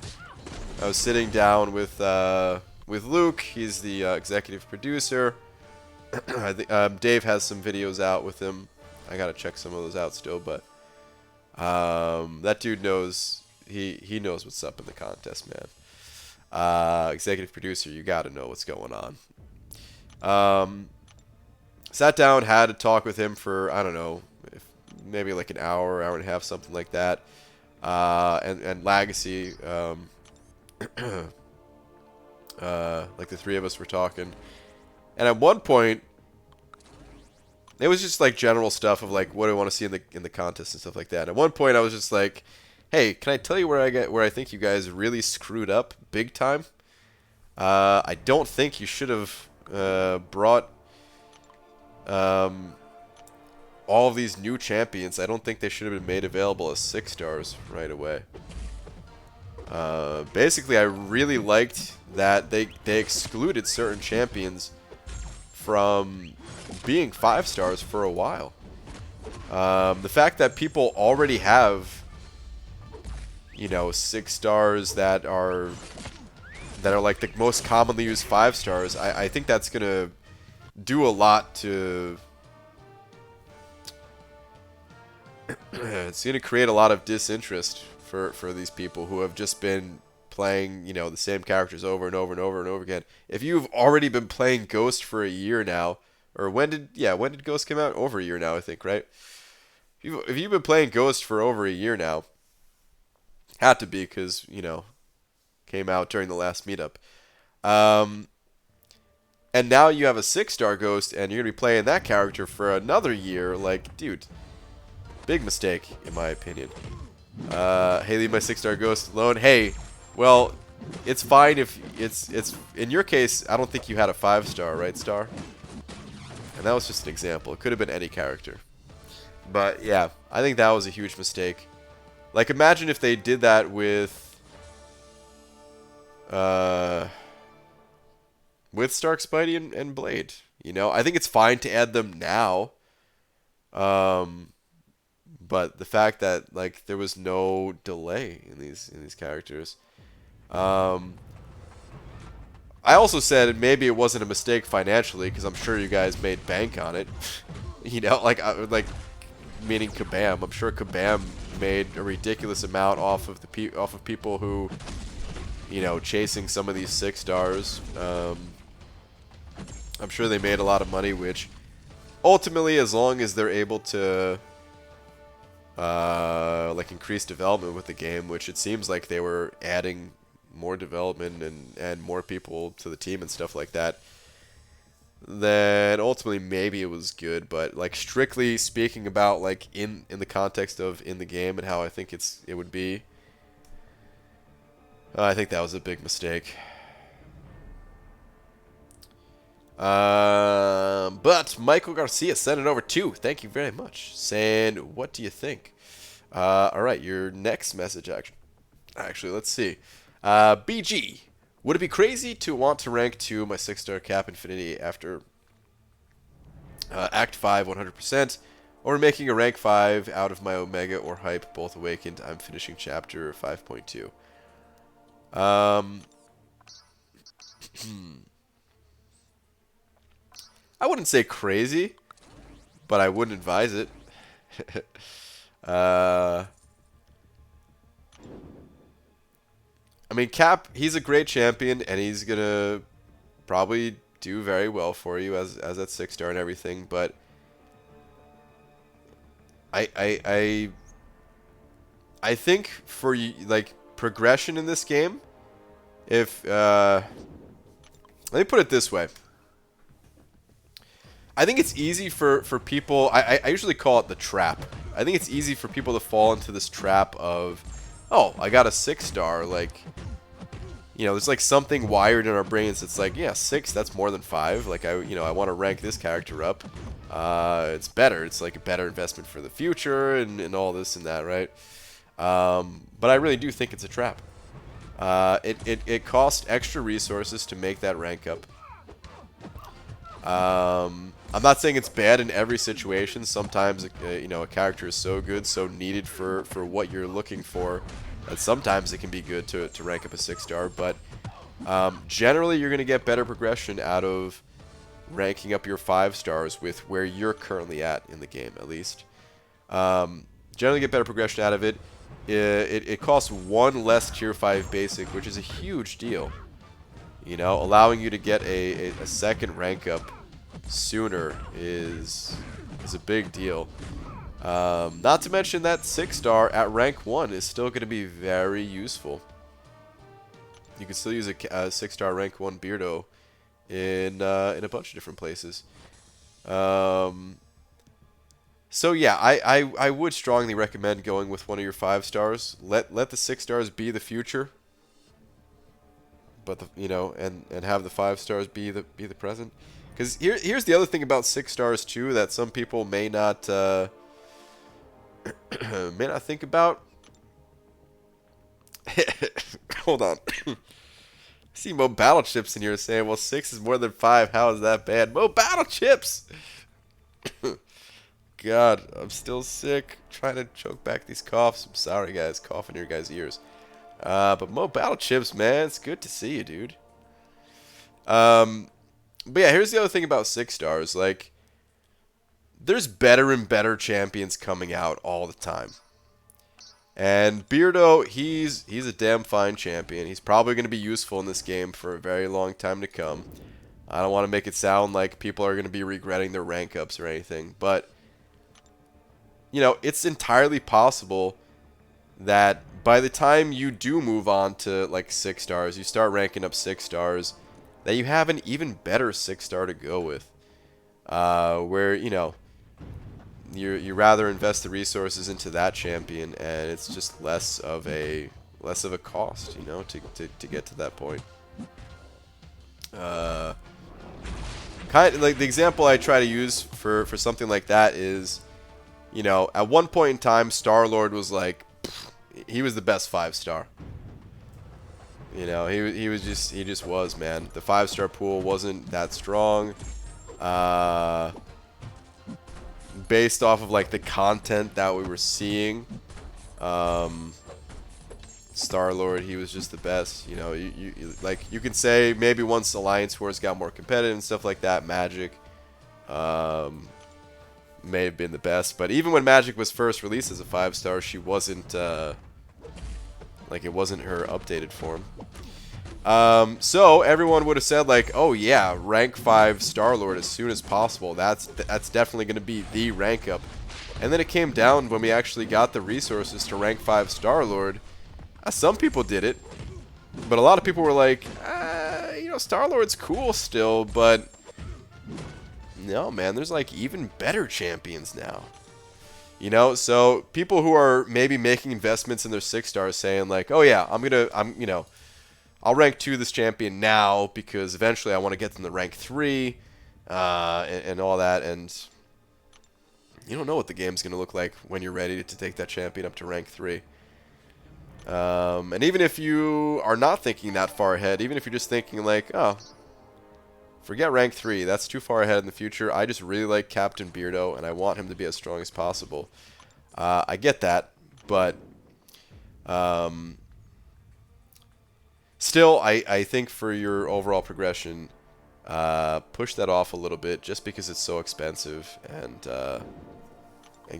S1: I was sitting down with Luke. He's the executive producer. I think Dave has some videos out with him. I gotta check some of those out still, but that dude knows. He knows what's up in the contest, man. Executive producer, you gotta know what's going on. Sat down, had a talk with him for I don't know, maybe like an hour and a half, something like that. And Legacy, like the three of us were talking, and at one point, it was just like general stuff of like what do I want to see in the contest and stuff like that. And at one point, I was just like, "Hey, can I tell you where I think you guys really screwed up big time? I don't think you should have brought all of these new champions. I don't think they should have been made available as 6 stars right away." Basically, I really liked that they excluded certain champions from being 5 stars for a while. The fact that people already have, 6 stars that are like the most commonly used 5 stars, I think that's gonna do a lot to. It's gonna create a lot of disinterest for these people who have just been playing, the same characters over and over and over and over again. If you've already been playing Ghost for a year now, or when did Ghost come out? Over a year now, I think, right? If you've been playing Ghost for over a year now, had to be because, came out during the last meetup. And now you have a 6-star Ghost, and you're going to be playing that character for another year. Like, dude, big mistake, in my opinion. Hey, leave my 6-star Ghost alone. Hey, well, it's fine if it's in your case, I don't think you had a 5-star, right, Star? And that was just an example. It could have been any character. But, yeah, I think that was a huge mistake. Like, imagine if they did that with Stark, Spidey, and Blade. I think it's fine to add them now. But the fact that like there was no delay in these characters. I also said maybe it wasn't a mistake financially because I'm sure you guys made bank on it. Like meaning Kabam. I'm sure Kabam made a ridiculous amount off of people who, chasing some of these 6 stars. I'm sure they made a lot of money, which ultimately, as long as they're able to like increase development with the game, which it seems like they were adding more development and more people to the team and stuff like that. then ultimately maybe it was good. But like strictly speaking about like in the context of in the game and how I think it would be, I think that was a big mistake. But Michael Garcia sent it over too. Thank you very much. Saying, what do you think? All right, your next message actually, let's see. BG, would it be crazy to want to rank 2 my 6-star Cap Infinity after Act 5 100%, or making a rank 5 out of my Omega or Hype both awakened? I'm finishing chapter 5.2. I wouldn't say crazy, but I wouldn't advise it. I mean, Cap, he's a great champion, and he's gonna probably do very well for you as that 6-star and everything. But I think for like progression in this game, if let me put it this way. I think it's easy for people, I usually call it the trap. I think it's easy for people to fall into this trap of, oh, I got a 6-star, like, you know, there's like something wired in our brains that's like, yeah, 6, that's more than 5, like, I want to rank this character up. It's better, it's like a better investment for the future, and all this and that, right? But I really do think it's a trap. It costs extra resources to make that rank up. I'm not saying it's bad in every situation. Sometimes, a character is so good, so needed for what you're looking for, that sometimes it can be good to rank up a 6-star. But generally, you're going to get better progression out of ranking up your 5-stars with where you're currently at in the game, at least. Generally get better progression out of it. It costs 1 less tier 5 basic, which is a huge deal. You know, allowing you to get a second rank up sooner is a big deal. Not to mention that 6-star at rank 1 is still going to be very useful. You can still use a 6-star rank 1 Beardo in a bunch of different places. So yeah, I would strongly recommend going with one of your 5-stars. Let the 6-stars be the future, but and have the 5-stars be the present. Because here's the other thing about 6-stars too that some people may not think about. Hold on. I see Mo Battle Chips in here saying, well, 6 is more than 5. How is that bad? Mo Battle Chips! God, I'm still sick. Trying to choke back these coughs. I'm sorry, guys. Coughing in your guys' ears. But Mo Battle Chips, man. It's good to see you, dude. But yeah, here's the other thing about 6-stars. Like, there's better and better champions coming out all the time. And Beardo, he's a damn fine champion. He's probably going to be useful in this game for a very long time to come. I don't want to make it sound like people are going to be regretting their rank ups or anything. But, it's entirely possible that by the time you do move on to, like, 6-stars, you start ranking up 6-stars, that you have an even better 6-star to go with. Where, you rather invest the resources into that champion, and it's just less of a cost, to get to that point. Kind of like the example I try to use for something like that is, at one point in time, Star-Lord was like, he was the best 5-star. He just was, man. The 5-star pool wasn't that strong. Based off of like the content that we were seeing, Star-Lord, he was just the best. You can say maybe once Alliance Wars got more competitive and stuff like that, Magic may have been the best. But even when Magic was first released as a 5-star, she wasn't it wasn't her updated form. So everyone would have said like, oh yeah, rank 5 Star-Lord as soon as possible. That's definitely going to be the rank up. And then it came down when we actually got the resources to rank 5 Star-Lord. Some people did it, but a lot of people were like, Star-Lord's cool still, but No, man, there's like even better champions now. You know, so people who are maybe making investments in their 6-stars saying like, oh yeah, you know, I'll rank 2 this champion now because eventually I want to get them to rank 3 and all that. And you don't know what the game's going to look like when you're ready to take that champion up to rank 3. And even if you are not thinking that far ahead, even if you're just thinking like, oh, forget rank 3, that's too far ahead in the future. I just really like Captain Beardo, and I want him to be as strong as possible. I get that, but still, I think for your overall progression, push that off a little bit just because it's so expensive, and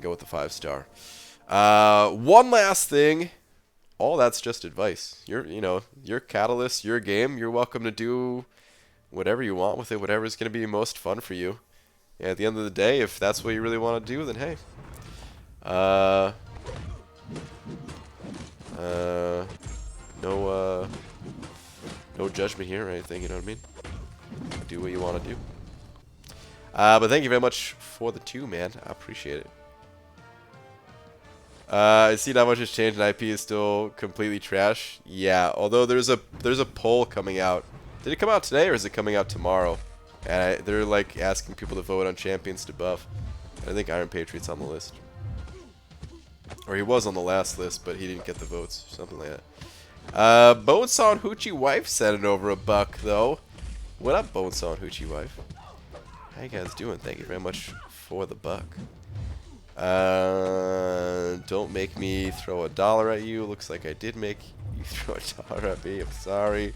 S1: go with the 5-star. One last thing. All that's just advice. You know, your Catalyst, your game. You're welcome to do whatever you want with it, whatever is going to be most fun for you. And at the end of the day, if that's what you really want to do, then hey. No judgment here or anything, you know what I mean? Do what you want to do. But thank you very much for the 2, man. I appreciate it. I see not much has changed and IP is still completely trash. Yeah, although there's a poll coming out. Did it come out today or is it coming out tomorrow? And they're like asking people to vote on champions to buff. I think Iron Patriot's on the list. Or he was on the last list, but he didn't get the votes. Something like that. Bonesaw Hoochie Wife sent it over $1 though. What up, Bonesaw Hoochie Wife? How you guys doing? Thank you very much for the $1. Don't make me throw $1 at you. Looks like I did make you throw $1 at me. I'm sorry.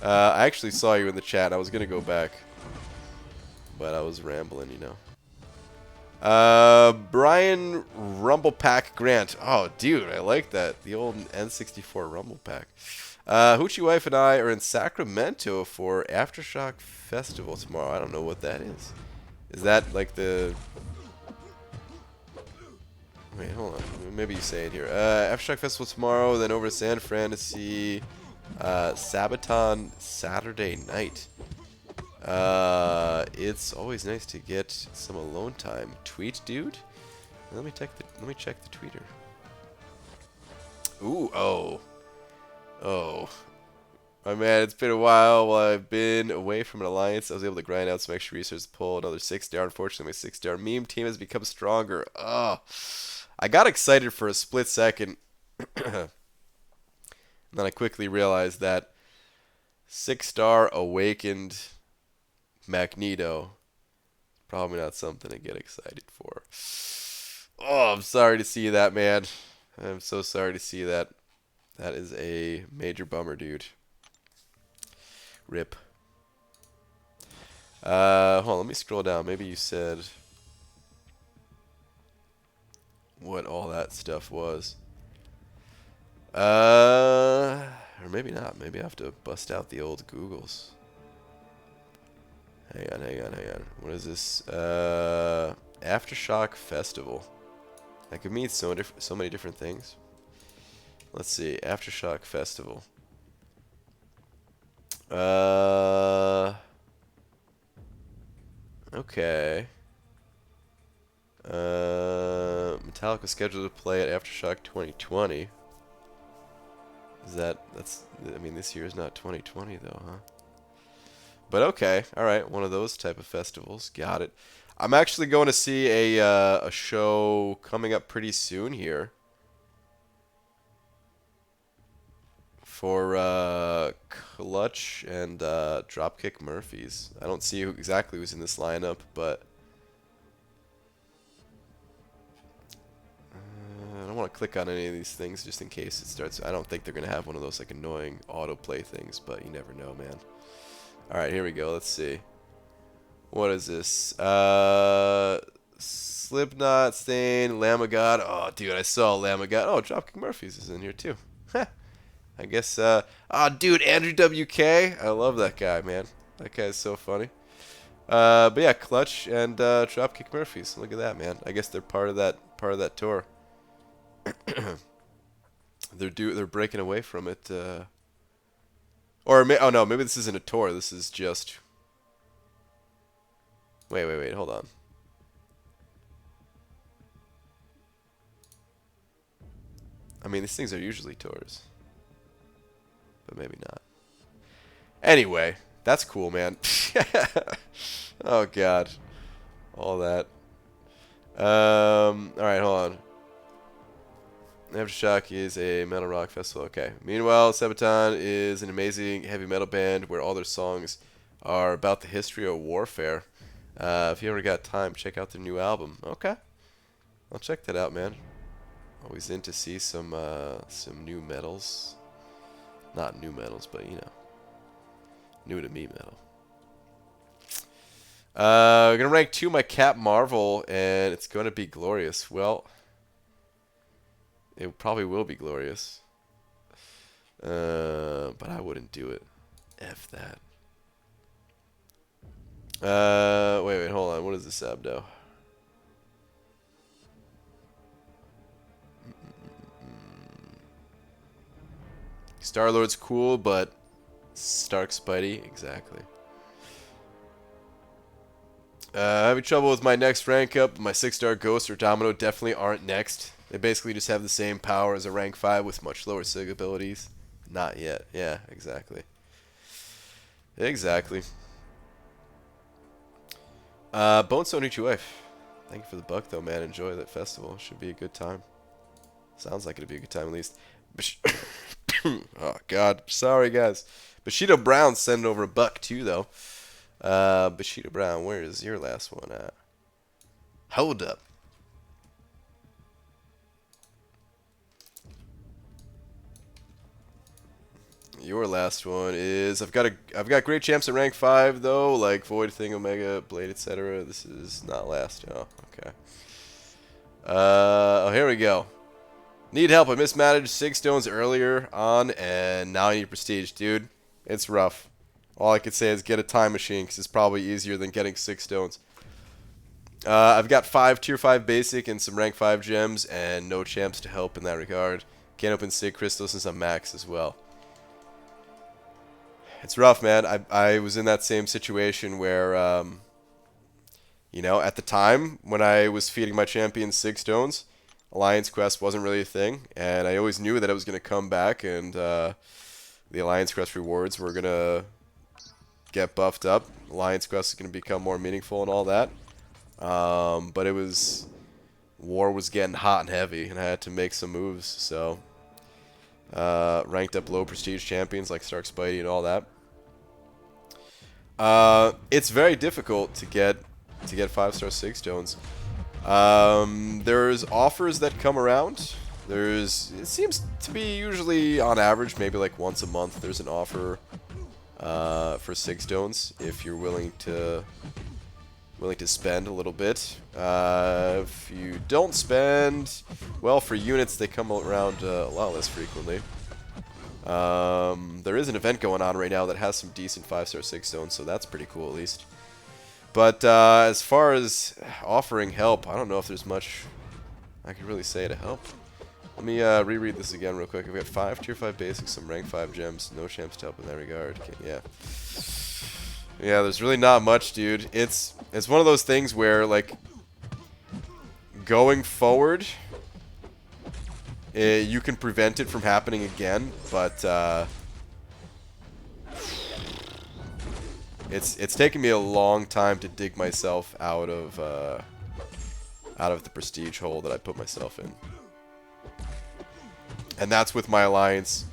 S1: I actually saw you in the chat. I was gonna go back, but I was rambling, you know. Brian Rumble Pack Grant. Oh, dude, I like that. The old N64 Rumble Pack. Hoochie Wife and I are in Sacramento for Aftershock Festival tomorrow. I don't know what that is. Is that like the... Wait, hold on. Maybe you say it here. Aftershock Festival tomorrow, then over to San Fran to see Sabaton Saturday night. It's always nice to get some alone time. Tweet, dude. Let me check the tweeter. Ooh, oh. My man, it's been a while. While I've been away from an alliance, I was able to grind out some extra resources to pull another 6-star. Unfortunately, my 6-star meme team has become stronger. Oh. I got excited for a split second, and then I quickly realized that 6-star awakened Magneto, probably not something to get excited for. Oh, I'm sorry to see that, man. I'm so sorry to see that. That is a major bummer, dude. Rip. Hold on, let me scroll down. Maybe you said what all that stuff was. Or maybe not. Maybe I have to bust out the old Googles. Hang on. What is this? Aftershock Festival. That could mean so many different things. Let's see. Aftershock Festival. Okay. Metallica scheduled to play at Aftershock 2020. I mean, this year is not 2020 though, huh? But okay, alright, one of those type of festivals. Got it. I'm actually going to see a show coming up pretty soon here. For Clutch and Dropkick Murphys. I don't see exactly who's in this lineup, but I don't want to click on any of these things just in case it starts. I don't think they're going to have one of those like annoying autoplay things, but you never know, man. Alright, here we go. Let's see. What is this? Slipknot, Stain, Lamb of God. Oh, dude, I saw Lamb of God. Oh, Dropkick Murphys is in here too. I guess, dude, Andrew WK. I love that guy, man. That guy's so funny. But yeah, Clutch and Dropkick Murphys. Look at that, man. I guess they're part of that tour. They're breaking away from it. Oh no, maybe this isn't a tour. This is just Wait, hold on. I mean, these things are usually tours. But maybe not. Anyway, that's cool, man. Oh, God. All that. Alright, hold on. Aftershock is a metal rock festival. Okay. Meanwhile, Sabaton is an amazing heavy metal band where all their songs are about the history of warfare. If you ever got time, check out their new album. Okay. I'll check that out, man. Always in to see some new metals. Not new metals, but you know. New to me metal. I'm gonna rank 2 my Cap Marvel, and it's gonna be glorious. Well, it probably will be glorious. But I wouldn't do it. F that. Wait, hold on. What is this Abdo? Star-Lord's cool, but Stark Spidey, exactly. Having trouble with my next rank up. My 6-star Ghost or Domino definitely aren't next. They basically just have the same power as a rank 5 with much lower sig abilities. Not yet. Yeah, exactly. Exactly. Bonestone, eat your wife. Thank you for the buck, though, man. Enjoy that festival. Should be a good time. Sounds like it'll be a good time, at least. Oh, God. Sorry, guys. Bushido Brown sent over a buck, too, though. Bushido Brown, where is your last one at? Hold up. Your last one is I've got great champs at rank 5 though, like Void, Thing, Omega, Blade, etc. This is not last. Oh, okay. Oh, here we go. Need help. I mismanaged 6 stones earlier on, and now I need prestige, dude. It's rough. All I could say is get a time machine, because it's probably easier than getting 6 stones. I've got 5 tier 5 basic and some rank 5 gems, and no champs to help in that regard. Can't open Sig Crystals since I'm max as well. It's rough, man. I was in that same situation where, you know, at the time when I was feeding my champion 6 stones, Alliance Quest wasn't really a thing, and I always knew that I was going to come back, and the Alliance Quest rewards were going to get buffed up. Alliance Quest is going to become more meaningful and all that. But it was... War was getting hot and heavy, and I had to make some moves, so... ranked up low prestige champions like Stark Spidey and all that. It's very difficult to get 5-star 6 stones. There's offers that come around. It seems to be usually on average maybe like once a month there's an offer for 6 stones if you're willing to spend a little bit. If you don't spend, well, for units they come around a lot less frequently. There is an event going on right now that has some decent 5-star 6 stones, so that's pretty cool at least. But as far as offering help, I don't know if there's much I can really say to help. Let me reread this again real quick. We've got 5 tier 5 basics, some rank 5 gems, no champs to help in that regard. Okay, yeah. Yeah, there's really not much, dude. It's one of those things where, like, going forward, you can prevent it from happening again, but it's taken me a long time to dig myself out of the prestige hole that I put myself in. And that's with my alliance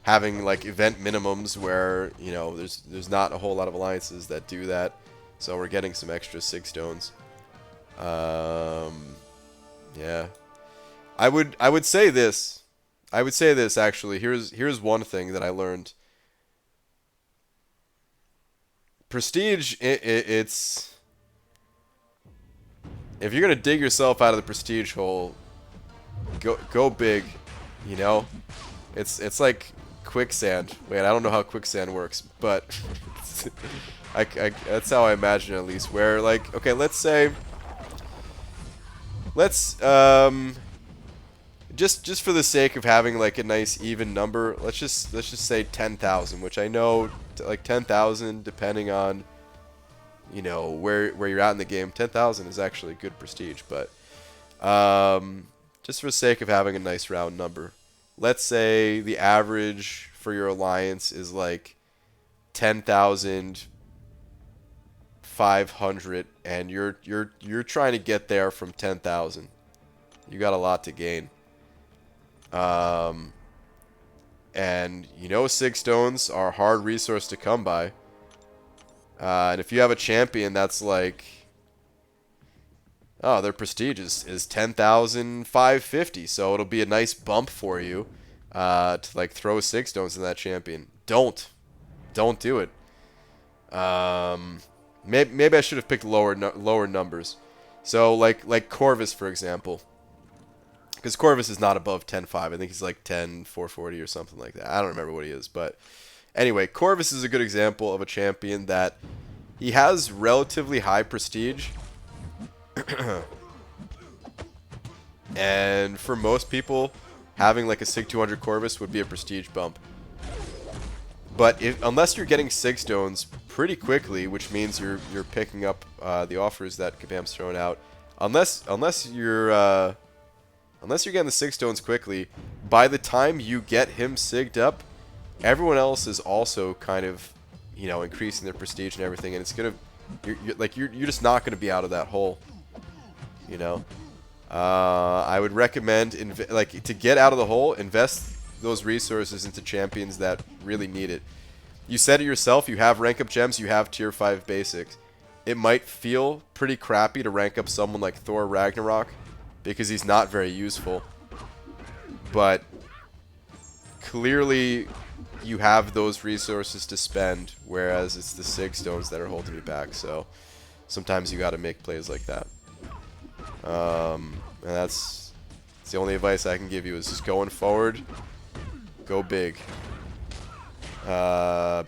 S1: having like event minimums where, you know, there's not a whole lot of alliances that do that. So we're getting some extra 6 stones. Yeah. I would say this. I would say this actually. Here's one thing that I learned. Prestige, it's if you're gonna dig yourself out of the prestige hole, go big, you know. It's like quicksand. Wait, I don't know how quicksand works, but that's how I imagine it, at least. Where like, okay, let's just for the sake of having like a nice even number, let's just say 10,000, which I know like 10,000 depending on you know, where you're at in the game, 10,000 is actually good prestige. But just for the sake of having a nice round number, let's say the average for your alliance is like 10,500, and you're trying to get there from 10,000. You got a lot to gain. And you know, sig stones are a hard resource to come by. And if you have a champion that's like, oh, their prestige is 10,550, so it'll be a nice bump for you to like throw sig stones in that champion. Don't do it. Maybe I should have picked lower numbers. So like Corvus, for example, because Corvus is not above 10.5. I think he's like 10.440 or something like that. I don't remember what he is, but anyway, Corvus is a good example of a champion that he has relatively high prestige. And for most people, having like a Sig 200 Corvus would be a prestige bump. But unless you're getting Sig stones pretty quickly, which means you're picking up the offers that Kabam's throwing out, unless you're getting the Sig stones quickly, by the time you get him sigged up, everyone else is also kind of, you know, increasing their prestige and everything, and it's gonna, you're just not gonna be out of that hole, you know. I would recommend to get out of the hole, invest those resources into champions that really need it. You said it yourself. You have rank up gems. You have tier 5 basics. It might feel pretty crappy to rank up someone like Thor Ragnarok because he's not very useful, but clearly you have those resources to spend, whereas it's the Sig stones that are holding you back. So sometimes you got to make plays like that. And that's the only advice I can give you, is just going forward, go big.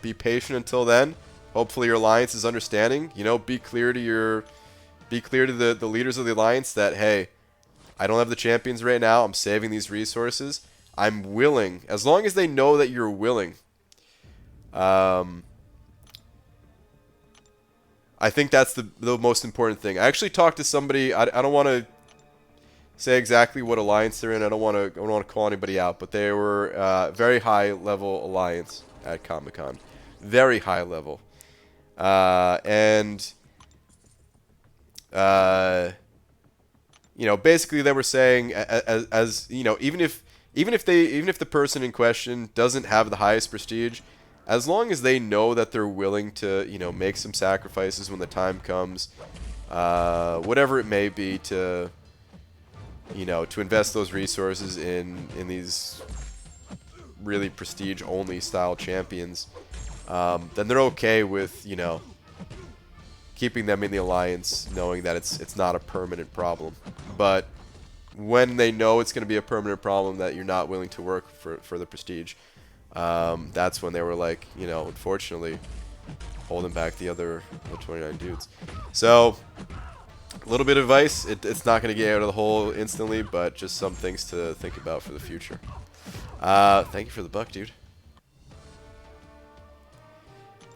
S1: Be patient until then. Hopefully your alliance is understanding. You know, be clear to the leaders of the alliance that, hey, I don't have the champions right now. I'm saving these resources. I'm willing, as long as they know that you're willing. I think that's the most important thing. I actually talked to somebody. I don't want to say exactly what alliance they're in. I don't want to call anybody out, but they were very high level alliance at Comic-Con, very high level, and you know, basically they were saying, as you know, even if the person in question doesn't have the highest prestige, as long as they know that they're willing to, you know, make some sacrifices when the time comes, whatever it may be, to, you know, to invest those resources in these really prestige only style champions, then they're okay with, you know, keeping them in the alliance, knowing that it's not a permanent problem. But when they know it's going to be a permanent problem, that you're not willing to work for the prestige, that's when they were like, you know, unfortunately holding back the other 29 dudes. So a little bit of advice. It's not going to get out of the hole instantly, but just some things to think about for the future. Thank you for the buck, dude.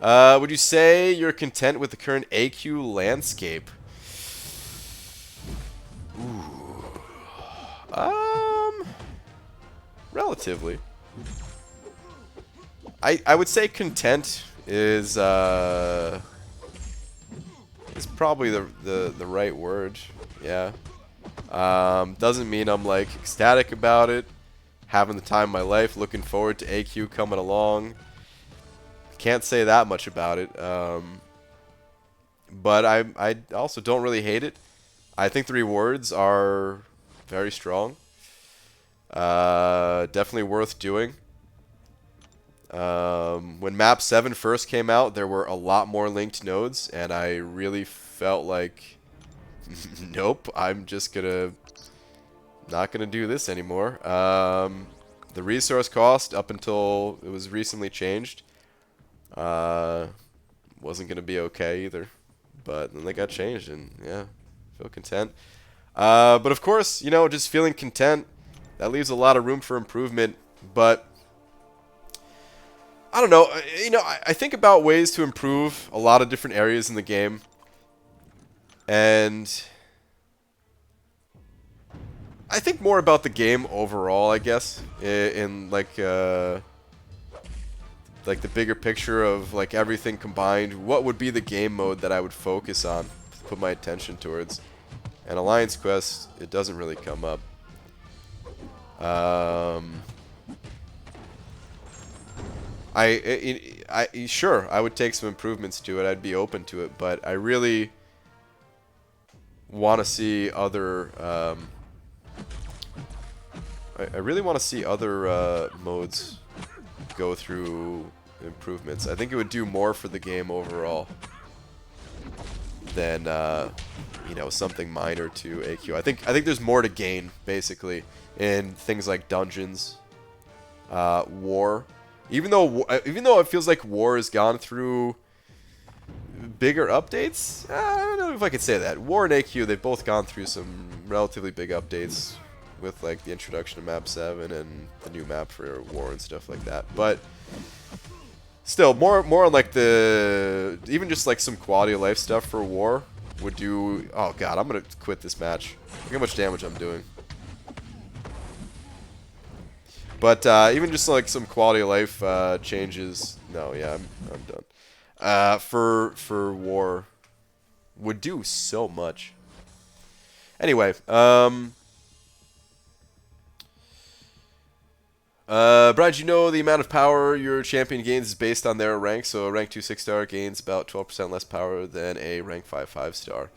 S1: Would you say you're content with the current AQ landscape? Ooh. Relatively. I would say content is probably the right word. Yeah. Doesn't mean I'm like ecstatic about it, having the time of my life, looking forward to AQ coming along. Can't say that much about it. But I also don't really hate it. I think the rewards are very strong. Definitely worth doing. When Map 7 first came out, there were a lot more linked nodes, and I really felt like, nope, I'm just not gonna do this anymore. The resource cost, up until it was recently changed, wasn't gonna be okay either, but then they got changed, and yeah, feel content. But of course, you know, just feeling content, that leaves a lot of room for improvement. But I don't know, you know, I think about ways to improve a lot of different areas in the game. And I think more about the game overall, I guess, in like the bigger picture of like everything combined. What would be the game mode that I would focus on, put my attention towards? And Alliance Quest, it doesn't really come up. Sure, I would take some improvements to it. I'd be open to it, but I really want to see other. I really want to see other modes go through improvements. I think it would do more for the game overall than you know, something minor to AQ. I think there's more to gain basically in things like dungeons, war. Even though it feels like war has gone through bigger updates, I don't know if I could say that. War and AQ, they've both gone through some relatively big updates with like the introduction of map 7 and the new map for war and stuff like that. But still, more on like the even just like some quality of life stuff for war would do. Oh god, I'm gonna quit this match. Look how much damage I'm doing. But even just like some quality of life changes. No, yeah, I'm done. For war would do so much. Anyway, Brian, you know the amount of power your champion gains is based on their rank. So a rank 2 6-star gains about 12% less power than a rank 5 5-star.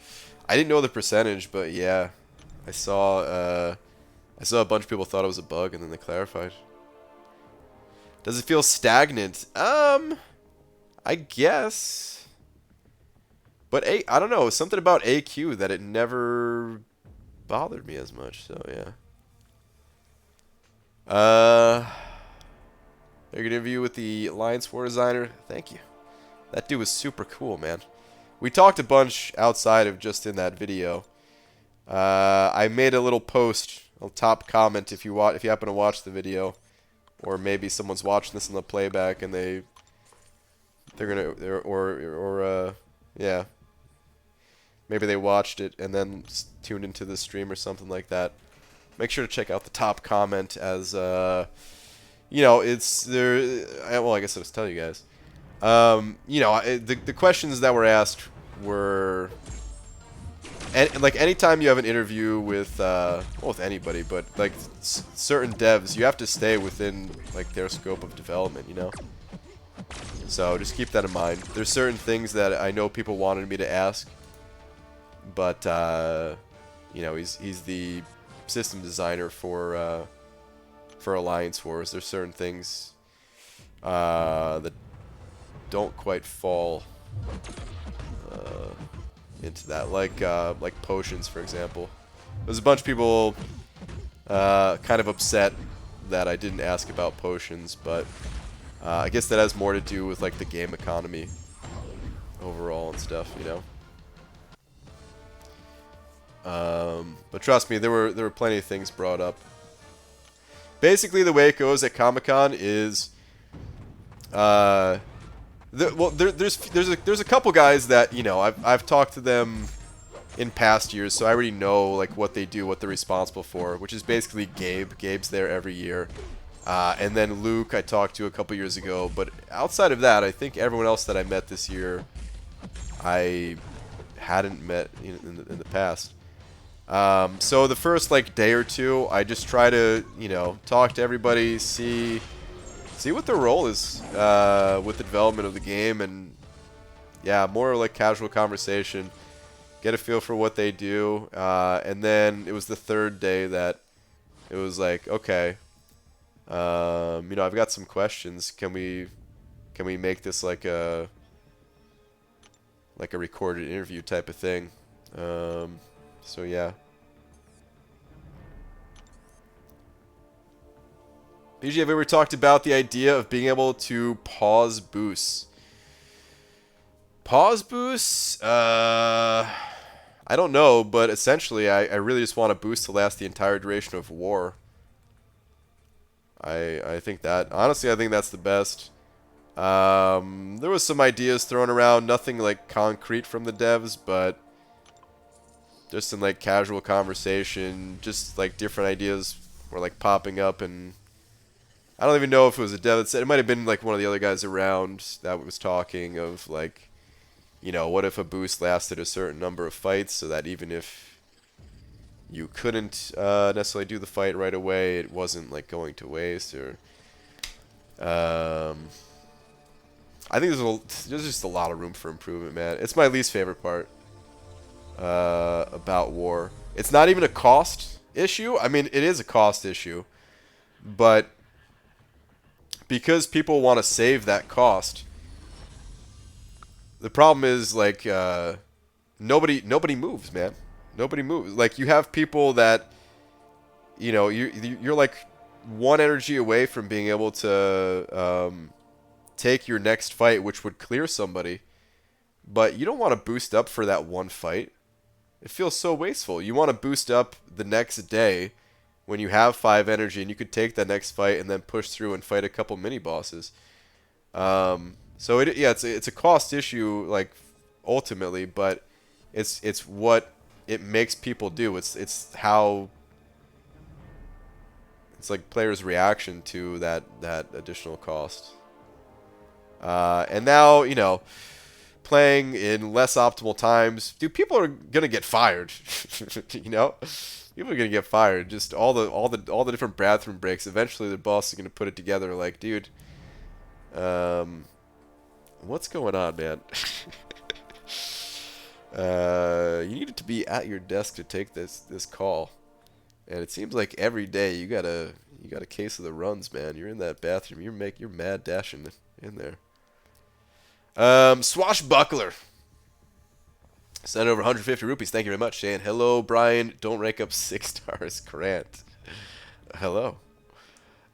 S1: I didn't know the percentage, but yeah, I saw a bunch of people thought it was a bug, and then they clarified. Does it feel stagnant? I guess. But I don't know, something about AQ that it never bothered me as much. So yeah. They're gonna interview with the Alliance War designer. Thank you. That dude was super cool, man. We talked a bunch outside of just in that video. I made a little post, a top comment if you happen to watch the video, or maybe someone's watching this in the playback and yeah, maybe they watched it and then tuned into the stream or something like that. Make sure to check out the top comment, as you know, it's there. Well, I guess I'll just tell you guys. You know, the questions that were asked were, and like anytime you have an interview with well, with anybody, but like certain devs, you have to stay within like their scope of development, you know. So just keep that in mind. There's certain things that I know people wanted me to ask, but you know, he's the system designer for Alliance Wars. There's certain things that don't quite fall into that, like potions, for example. There's a bunch of people kind of upset that I didn't ask about potions, but I guess that has more to do with like the game economy overall and stuff, you know. But trust me, there were plenty of things brought up. Basically, the way it goes at Comic-Con is, well, there's a couple guys that, you know, I've talked to them in past years, so I already know like what they do, what they're responsible for, which is basically Gabe. Gabe's there every year, and then Luke I talked to a couple years ago. But outside of that, I think everyone else that I met this year, I hadn't met in the past. So the first like day or two, I just try to, you know, talk to everybody, see what their role is with the development of the game, and yeah, more like casual conversation, get a feel for what they do, and then it was the third day that it was like, okay, you know, I've got some questions. Can we make this like a recorded interview type of thing? So yeah. BG, have you ever talked about the idea of being able to pause boosts? Pause boosts? I don't know, but essentially I really just want a boost to last the entire duration of war. I think that, honestly, I think that's the best. There was some ideas thrown around, nothing like concrete from the devs, but just in like casual conversation, just like different ideas were like popping up, and I don't even know if it was a dev that said it. Might have been like one of the other guys around that was talking of like, you know, what if a boost lasted a certain number of fights, so that even if you couldn't necessarily do the fight right away, it wasn't like going to waste. Or I think there's just a lot of room for improvement, man. It's my least favorite part about war. It's not even a cost issue. I mean, it is a cost issue, but because people want to save that cost, the problem is like nobody moves, man. Nobody moves. Like, you have people that, you know, you're like one energy away from being able to take your next fight, which would clear somebody, but you don't want to boost up for that one fight. It feels so wasteful. You want to boost up the next day when you have 5 energy, and you could take that next fight and then push through and fight a couple mini bosses. So it's a cost issue, like, ultimately, but it's what it makes people do. It's how it's like players' reaction to that additional cost. And now, you know, playing in less optimal times, dude, people are gonna get fired. You know, people are gonna get fired. Just all the different bathroom breaks. Eventually, the boss is gonna put it together. Like, dude, what's going on, man? You needed to be at your desk to take this call, and it seems like every day you got a case of the runs, man. You're in that bathroom. You're mad dashing in there. Swashbuckler sent over 150 rupees. Thank you very much, saying hello, Brian. Don't rank up 6 stars, Grant. Hello.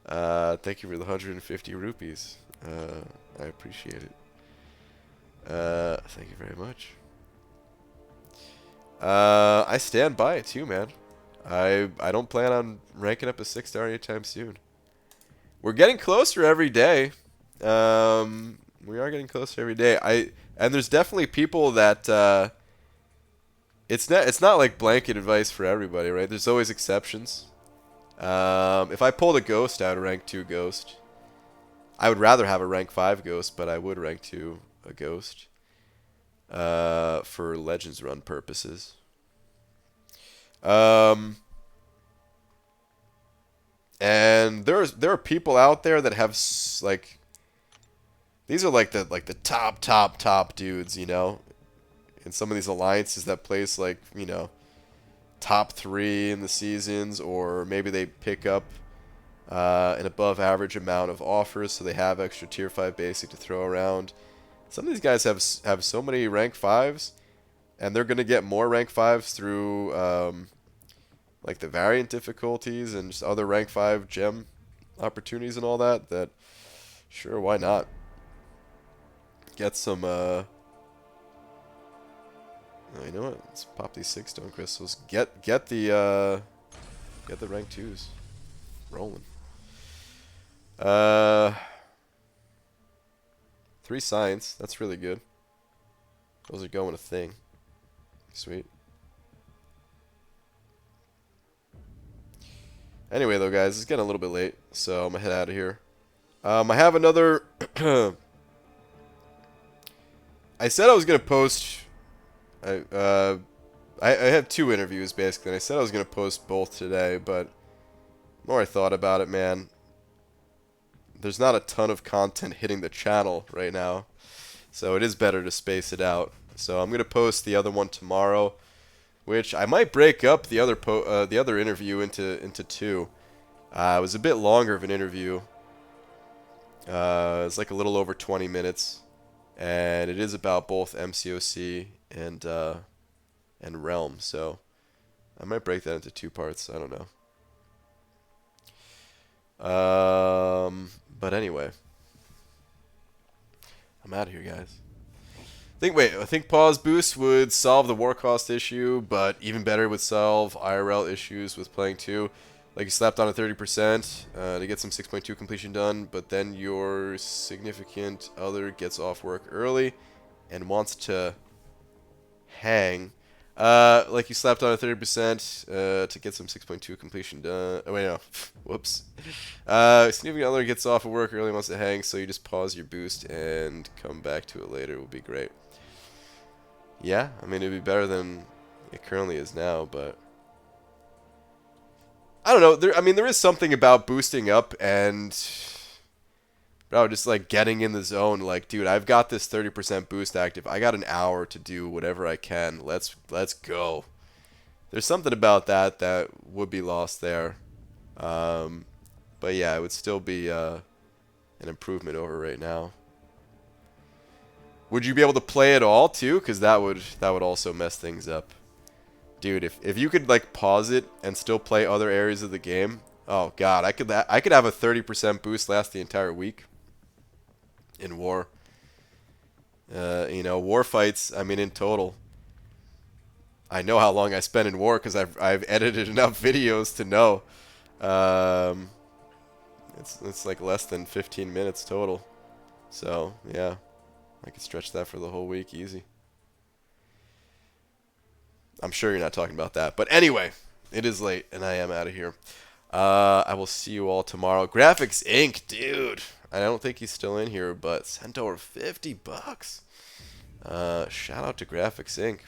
S1: Thank you for the 150 rupees. I appreciate it. Thank you very much. I stand by it too, man. I don't plan on ranking up a 6-star anytime soon. We're getting closer every day. We are getting closer every day. And there's definitely people that it's not like blanket advice for everybody, right? There's always exceptions. If I pulled a ghost, I would rank 2 ghost. I would rather have a rank 5 ghost, but I would rank 2 a ghost for Legends run purposes. And there are people out there that have like, these are like the top dudes, you know, in some of these alliances that place like, you know, top 3 in the seasons, or maybe they pick up an above average amount of offers, so they have extra tier 5 basic to throw around. Some of these guys have so many rank 5s, and they're gonna get more rank 5s through like the variant difficulties and just other rank 5 gem opportunities and all that. That sure, why not? Get some oh, you know what? Let's pop these 6 stone crystals. Get the rank 2s rolling. 3 science. That's really good. Those are going a thing. Sweet. Anyway, though, guys, it's getting a little bit late, so I'm gonna head out of here. I have another. I said I was gonna post. I have 2 interviews basically, and I said I was gonna post both today, but the more I thought about it, man, there's not a ton of content hitting the channel right now, so it is better to space it out. So I'm gonna post the other one tomorrow, which I might break up the other interview into 2. It was a bit longer of an interview. It's like a little over 20 minutes, and it is about both MCOC and Realm. So I might break that into 2 parts. I don't know. But anyway, I'm out of here, guys. I think pause boost would solve the war cost issue, but even better would solve IRL issues with playing 2. Like, you slapped on a 30% to get some 6.2 completion done, but then your significant other gets off work early and wants to hang. Like you slapped on a 30% to get some 6.2 completion done. Oh, wait, no. Whoops. Significant other gets off of work early, wants to hang, so you just pause your boost and come back to it later. Would be great. Yeah, I mean, it'd be better than it currently is now, but I don't know. I mean, there is something about boosting up and, bro, just like getting in the zone. Like, dude, I've got this 30% boost active. I got an hour to do whatever I can. Let's go. There's something about that would be lost there. But yeah, it would still be an improvement over right now. Would you be able to play it all too? Because that would also mess things up. Dude, if you could like pause it and still play other areas of the game, oh god, I could have a 30% boost last the entire week in war. You know, war fights. I mean, in total, I know how long I spent in war because I've edited enough videos to know. It's like less than 15 minutes total. So yeah, I could stretch that for the whole week easy. I'm sure you're not talking about that. But anyway, it is late, and I am out of here. I will see you all tomorrow. Graphics Inc., dude. I don't think he's still in here, but sent over $50. Shout out to Graphics Inc.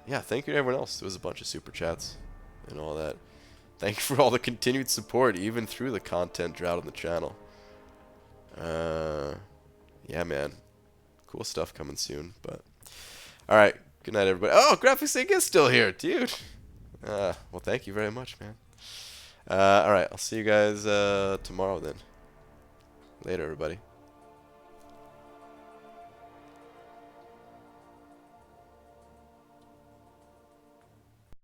S1: Yeah, thank you to everyone else. There was a bunch of super chats and all that. Thank you for all the continued support, even through the content drought on the channel. Yeah, man. Cool stuff coming soon, but all right, good night everybody. Oh, Graphics Inc. is still here, dude. Well, thank you very much, man. All right, I'll see you guys tomorrow then. Later, everybody.